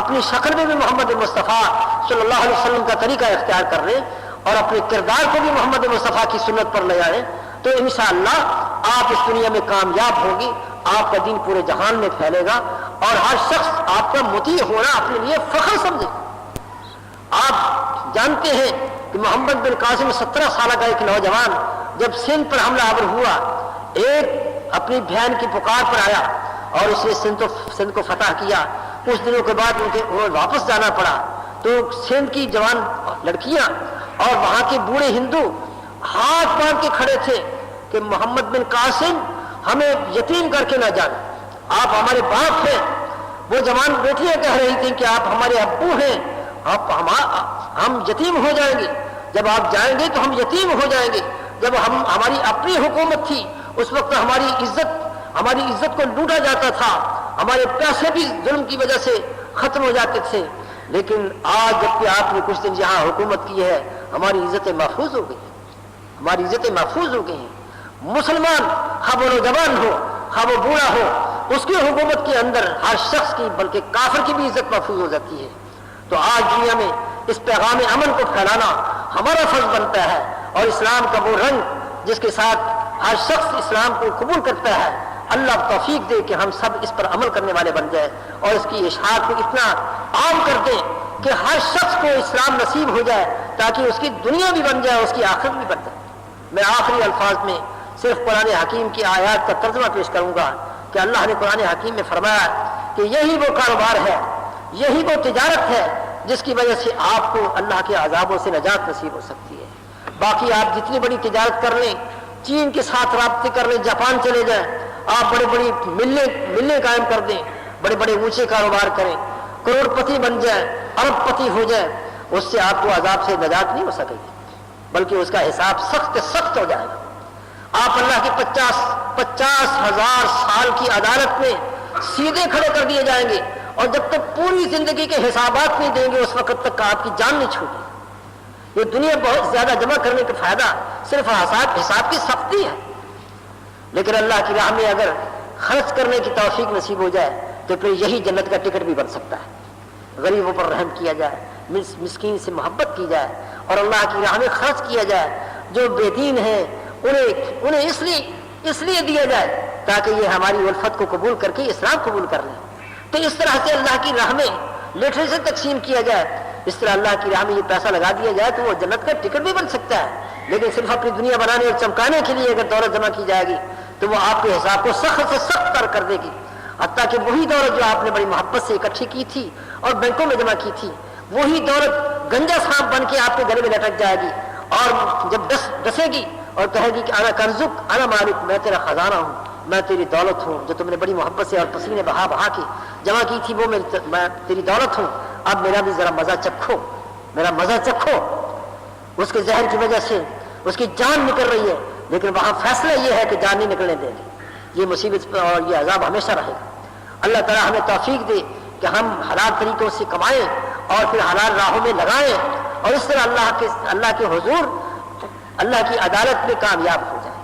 اپنی شکل میں بھی محمد مصطفیٰ صلی اللہ علیہ وسلم کا طریقہ اختیار کر لیں اور اپنے کردار کو بھی محمد مصطفیٰ کی سنت پر لے آئیں، تو انشاءاللہ آپ اس دنیا میں کامیاب ہوں گی، آپ کا دین پورے جہان میں پھیلے گا اور ہر شخص آپ کا مطیع ہونا اپنے لیے فخر سمجھے۔ آپ جانتے ہیں کہ محمد بن قاسم 17 سالہ کا ایک نوجوان جب سندھ پر حملہ آور ہوا، ایک اپنی بہن کی پکار پر آیا اور اس نے سندھ کو فتح کیا۔ کچھ دنوں کے بعد انہیں واپس جانا پڑا تو سندھ کی جوان لڑکیاں اور وہاں کے بوڑھے ہندو ہاتھ باندھ کے کھڑے تھے کہ محمد بن قاسم ہمیں یتیم کر کے نہ جانا، آپ ہمارے باپ ہیں۔ وہ جوان بیٹیاں کہہ رہی تھیں کہ آپ ہمارے ابو ہیں، ہم یتیم ہو جائیں گے، جب آپ جائیں گے تو ہم یتیم ہو جائیں گے۔ جب ہماری اپنی حکومت تھی اس وقت ہماری عزت کو لوٹا جاتا تھا، ہمارے پیسے بھی ظلم کی وجہ سے ختم ہو جاتے تھے، لیکن آج جب کہ آپ نے کچھ دن یہاں حکومت کی ہے ہماری عزتیں محفوظ ہو گئی ہیں، ہماری عزتیں محفوظ ہو گئی ہیں۔ مسلمان خواہ وہ نوجوان ہو خواہ وہ بوڑھا ہو، اس کی حکومت کے اندر ہر شخص کی بلکہ کافر کی بھی عزت محفوظ ہو جاتی ہے۔ تو آج دنیا میں اس پیغام امن کو پھیلانا ہمارا فرض بنتا ہے، اور اسلام کا وہ رنگ جس کے ساتھ ہر شخص اسلام کو قبول کرتا ہے، اللہ توفیق دے کہ ہم سب اس پر عمل کرنے والے بن جائیں اور اس کی اشاعت کو اتنا عام کر دیں کہ ہر شخص کو اسلام نصیب ہو جائے تاکہ اس کی دنیا بھی بن جائے، اس کی آخرت بھی بن جائے۔ میں آخری الفاظ میں صرف قرآن حکیم کی آیات کا ترجمہ پیش کروں گا کہ اللہ نے قرآن حکیم میں فرمایا کہ یہی وہ کاروبار ہے، یہی وہ تجارت ہے جس کی وجہ سے آپ کو اللہ کے عذابوں سے نجات نصیب ہو سکتی ہے۔ باقی آپ جتنی بڑی تجارت کر لیں، چین کے ساتھ رابطے کر لیں، جاپان چلے جائیں، آپ بڑی بڑی ملیں قائم کر دیں، بڑے بڑے اونچے کاروبار کریں، کروڑ پتی بن جائیں، ارب پتی ہو جائیں، اس سے آپ کو عذاب سے نجات نہیں ہو سکے گی، بلکہ اس کا حساب سخت سخت ہو جائے گا۔ آپ اللہ کے 50,000 سال کی عدالت میں سیدھے کھڑے کر دیے جائیں گے، اور جب تک پوری زندگی کے حسابات نہیں دیں گے اس وقت تک آپ کی جان نہیں چھوٹے۔ یہ دنیا بہت زیادہ جمع کرنے کا فائدہ صرف حساب کی سختی ہے، لیکن اللہ کی راہ میں اگر خرچ کرنے کی توفیق نصیب ہو جائے تو پھر یہی جنت کا ٹکٹ بھی بن سکتا ہے. غریبوں پر رحم کیا جائے, مسکین سے محبت کی جائے اور اللہ کی راہ میں خرچ کیا جائے. جو بے دین ہیں انہیں اس لیے دیا جائے تاکہ یہ ہماری الفت کو قبول کر کے اسلام قبول کر لیں. تو اس طرح سے اللہ کی راہ میں لٹریچر تقسیم کیا جائے, اس طرح اللہ کی راہ میں یہ پیسہ لگا دیا جائے تو وہ جنت کا ٹکٹ بھی بن سکتا ہے. لیکن صرف اپنی دنیا بنانے اور چمکانے کے لیے اگر دولت جمع کی جائے گی تو وہ آپ کے حساب کو سخت سے سخت تر کر دے گی. حتیٰ کہ وہی دولت جو آپ نے بڑی محبت سے اکٹھی کی تھی اور بینکوں میں جمع کی تھی, وہی دولت گنجا سانپ بن کے آپ کے گلے میں لٹک جائے گی اور جب ڈسے گی اور کہے گی کہ انا کنزک انا مالک, میں تیرا خزانہ ہوں, میں تیری دولت ہوں جو تم نے بڑی محبت سے اور پسینے بہا بہا کے جمع کی تھی, وہ میں تیری دولت ہوں, اب میرا بھی ذرا مزہ چکھو, میرا مزہ چکھو. اس کے زہر کی وجہ سے اس کی جان نکل رہی ہے, لیکن وہاں فیصلہ یہ ہے کہ جان نہیں نکلنے دے گی. یہ مصیبت اور یہ عذاب ہمیشہ رہے گا. اللہ تعالیٰ ہمیں توفیق دے کہ ہم حلال طریقوں سے کمائیں اور پھر حلال راہوں میں لگائیں اور اس طرح اللہ کے حضور اللہ کی عدالت میں کامیاب ہو جائیں.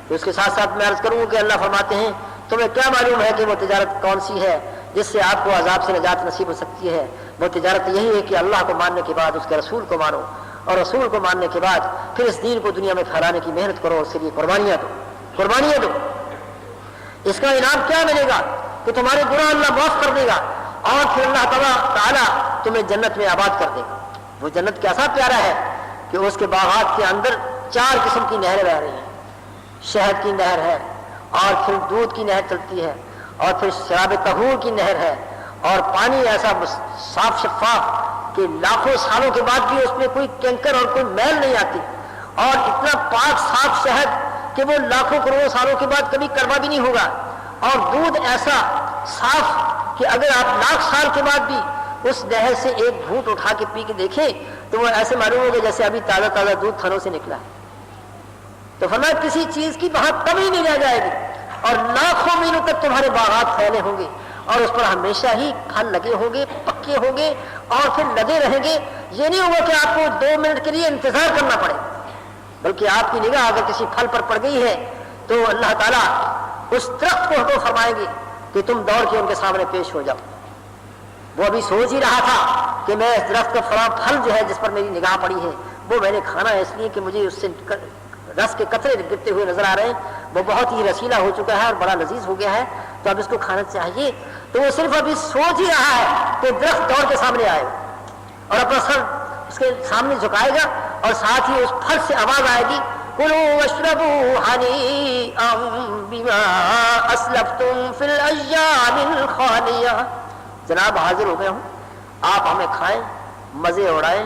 تو اس کے ساتھ ساتھ میں عرض کروں کہ اللہ فرماتے ہیں تمہیں کیا معلوم ہے کہ وہ تجارت کون سی ہے جس سے آپ کو عذاب سے نجات نصیب ہو سکتی ہے. وہ تجارت یہی ہے کہ اللہ کو ماننے کے بعد اس کے رسول کو مانو اور رسول کو ماننے کے بعد پھر اس دین کو دنیا میں پھیلانے کی محنت کرو, اس کے لیے قربانیاں دو. اس کا انعام کیا ملے گا کہ تمہارے گناہ اللہ معاف کر دے گا اور پھر اللہ تعالیٰ تمہیں جنت میں آباد کر دے گا. وہ جنت کیسا پیارا ہے کہ اس کے باغات کے اندر 4 قسم کی نہریں بہ رہی ہیں. شہد کی نہر ہے اور پھر دودھ کی نہر چلتی ہے اور پھر شراب طہور کی نہر ہے اور پانی ایسا صاف شفاف کہ لاکھوں سالوں کے بعد بھی اس میں کوئی کینکر اور کوئی میل نہیں آتی, اور اتنا پاک صاف شہد کہ وہ لاکھوں کروڑوں سالوں کے بعد کبھی کڑوا بھی نہیں ہوگا, اور دودھ ایسا صاف کہ اگر آپ لاکھ سال کے بعد بھی اس نہر سے ایک گھونٹ اٹھا کے پی کے دیکھیں تو وہ ایسے معلوم ہوگا جیسے ابھی تازہ دودھ تھنوں سے نکلا ہے. تو فرمایا کسی چیز کی وہاں کمی نہیں رہ جائے گی اور لاکھوں میلوں تک تمہارے باغات پھیلے ہوں گے اور اس پر ہمیشہ ہی پھل لگے ہوں گے, پکے ہوں گے اور پھر لگے رہیں گے. یہ نہیں ہوگا کہ آپ کو 2 منٹ کے لیے انتظار کرنا پڑے, بلکہ آپ کی نگاہ اگر کسی پھل پر پڑ گئی ہے تو اللہ تعالیٰ اس درخت کو حکم فرمائیں گے کہ تم دوڑ کے ان کے سامنے پیش ہو جاؤ. وہ ابھی سوچ ہی رہا تھا کہ میں اس درخت کا فلاں پھل جو ہے جس پر میری نگاہ پڑی ہے وہ میں نے کھانا ہے, اس لیے کہ مجھے اس سے رس کے قطرے گرتے ہوئے نظر آ رہے ہیں, وہ بہت ہی رسیلا ہو چکا ہے اور بڑا لذیذ ہو گیا ہے, تو اب اس کو کھانا چاہیے. تو وہ صرف ابھی سوچ ہی رہا ہے کہ درخت دوڑ کے سامنے آئے اور اپنا سر اس کے سامنے جھکائے گا اور ساتھ ہی اس پھل سے آواز آئے گی کلوا واشربوا ہنیئا بما اسلفتم فی الایام الخالیہ. جناب حاضر ہو گئے ہوں, آپ ہمیں کھائیں, مزے اڑائیں.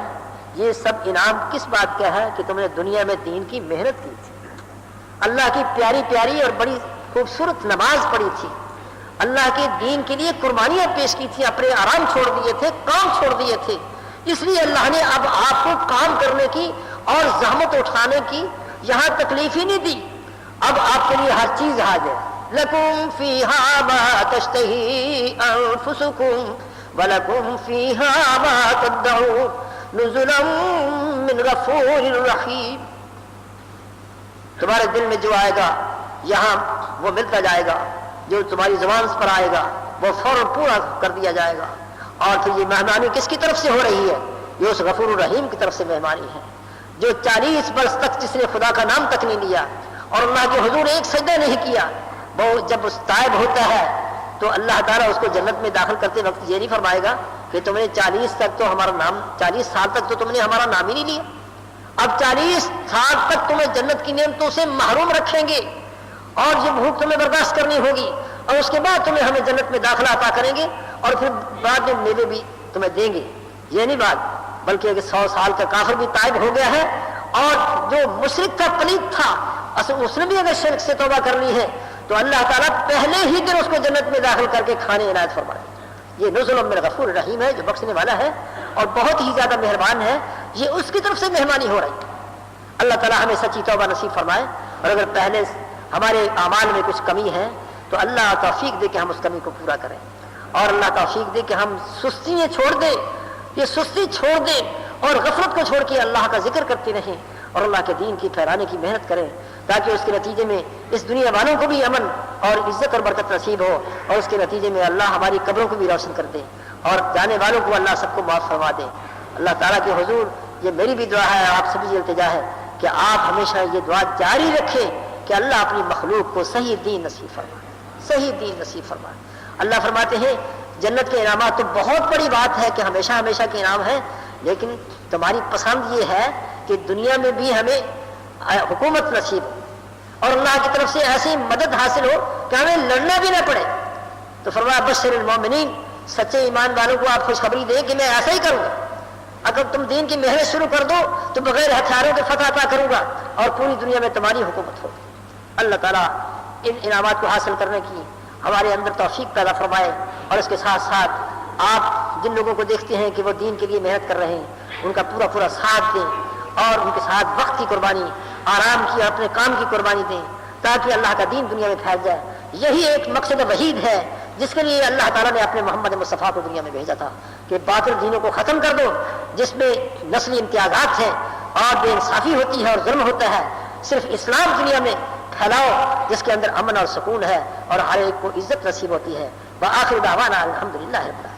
یہ سب انعام کس بات کا ہے کہ تم نے دنیا میں دین کی محنت کی تھی, اللہ کی پیاری پیاری اور بڑی خوبصورت نماز پڑھی تھی, اللہ کے دین کے لیے قربانیاں پیش کی تھی, اپنے آرام چھوڑ دیے تھے, کام چھوڑ دیے تھے. اس لیے اللہ نے اب آپ کو کام کرنے کی اور زحمت اٹھانے کی یہاں تکلیف ہی نہیں دی. اب آپ کے لیے ہر چیز حاضر. لکم فیہا ما تشتہی انفسکم ولکم فیہا ما تدعون نزلا من غفور رحیم. تمہارے دل میں جو آئے گا یہاں وہ ملتا جائے گا, جو تمہاری زبان پر آئے گا وہ فوراً پورا کر دیا جائے گا. اور پھر یہ مہمانی کس کی طرف سے ہو رہی ہے؟ یہ اس غفور الرحیم کی طرف سے مہمانی ہے, جو 40 برس تک جس نے خدا کا نام تک نہیں لیا اور اللہ کے حضور ایک سجدہ نہیں کیا, وہ جب اس تائب ہوتا ہے تو اللہ تعالیٰ اس کو جنت میں داخل کرتے وقت یہ نہیں فرمائے گا کہ تم نے 40 تک تو ہمارا نام 40 سال تک تو تم نے ہمارا نام ہی نہیں لیا, اب 40 سال تک تمہیں جنت کی نعمتوں سے محروم رکھیں گے اور یہ بھوک تمہیں برداشت کرنی ہوگی اور اس کے بعد تمہیں ہمیں جنت میں داخلہ عطا کریں گے اور پھر بعد میں میوے بھی تمہیں دیں گے. یہ نہیں بات, بلکہ کہ 100 سال کا کافر بھی تائب ہو گیا ہے اور جو مشرک تھا, پلیت تھا, اس نے بھی اگر شرک سے توبہ کر لی ہے تو اللہ تعالیٰ پہلے ہی دن اس کو جنت میں داخل کر کے کھانے عنایت فرمائے. یہ نزل من غفور رحیم ہے, جو بخشنے والا ہے اور بہت ہی زیادہ مہربان ہے. یہ اس کی طرف سے مہربانی ہو رہی ہے. اللہ تعالیٰ ہمیں سچی توبہ نصیب فرمائے, اور اگر پہلے ہمارے اعمال میں کچھ کمی ہے تو اللہ توفیق دے کہ ہم اس کمی کو پورا کریں, اور اللہ توفیق دے کہ ہم سستیاں چھوڑ دیں, یہ سستی چھوڑ دیں اور غفلت کو چھوڑ کے اللہ کا ذکر کرتے رہیں اور اللہ کے دین کی پھیلانے کی محنت کریں تاکہ اس کے نتیجے میں اس دنیا والوں کو بھی امن اور عزت اور برکت نصیب ہو اور اس کے نتیجے میں اللہ ہماری قبروں کو بھی روشن کر دے اور جانے والوں کو اللہ سب کو معاف فرما دے۔ اللہ تعالیٰ کے حضور یہ میری بھی دعا ہے، آپ سبھی کی التجا ہے کہ آپ ہمیشہ یہ دعا جاری رکھیں کہ اللہ اپنی مخلوق کو صحیح دین نصیب فرمائے، صحیح دین نصیب فرمائے۔ اللہ فرماتے ہیں جنت کے انعامات تو بہت بڑی بات ہے کہ ہمیشہ ہمیشہ کے انعام ہیں، لیکن تمہاری پسند یہ ہے کہ دنیا میں بھی ہمیں حکومت نصیب ہو اور اللہ کی طرف سے ایسی مدد حاصل ہو کہ ہمیں لڑنا بھی نہ پڑے۔ تو فرمایا بشر المومنین، سچے ایمان والوں کو آپ خوشخبری دیں کہ میں ایسا ہی کروں گا، اگر تم دین کی محنت شروع کر دو تو بغیر ہتھیاروں کے فتح عطا کروں گا اور پوری دنیا میں تمہاری حکومت ہوگی۔ اللہ تعالیٰ ان انعامات کو حاصل کرنے کی ہمارے اندر توفیق پیدا فرمائے، اور اس کے ساتھ ساتھ آپ جن لوگوں کو دیکھتے ہیں کہ وہ دین کے لیے محنت کر رہے ہیں ان کا پورا پورا ساتھ دیں اور ان کے ساتھ وقت کی قربانی، آرام کی اور اپنے کام کی قربانی دیں تاکہ اللہ کا دین دنیا میں پھیل جائے۔ یہی ایک مقصد وحید ہے جس کے لیے اللہ تعالیٰ نے اپنے محمد مصطفیٰ کو دنیا میں بھیجا تھا کہ باطل دینوں کو ختم کر دو جس میں نسلی امتیازات ہیں اور بے انصافی ہوتی ہے اور ظلم ہوتا ہے، صرف اسلام دنیا میں پھیلاؤ جس کے اندر امن اور سکون ہے اور ہر ایک کو عزت نصیب ہوتی ہے۔ وآخر دعوانا الحمدللہ رب العالمین۔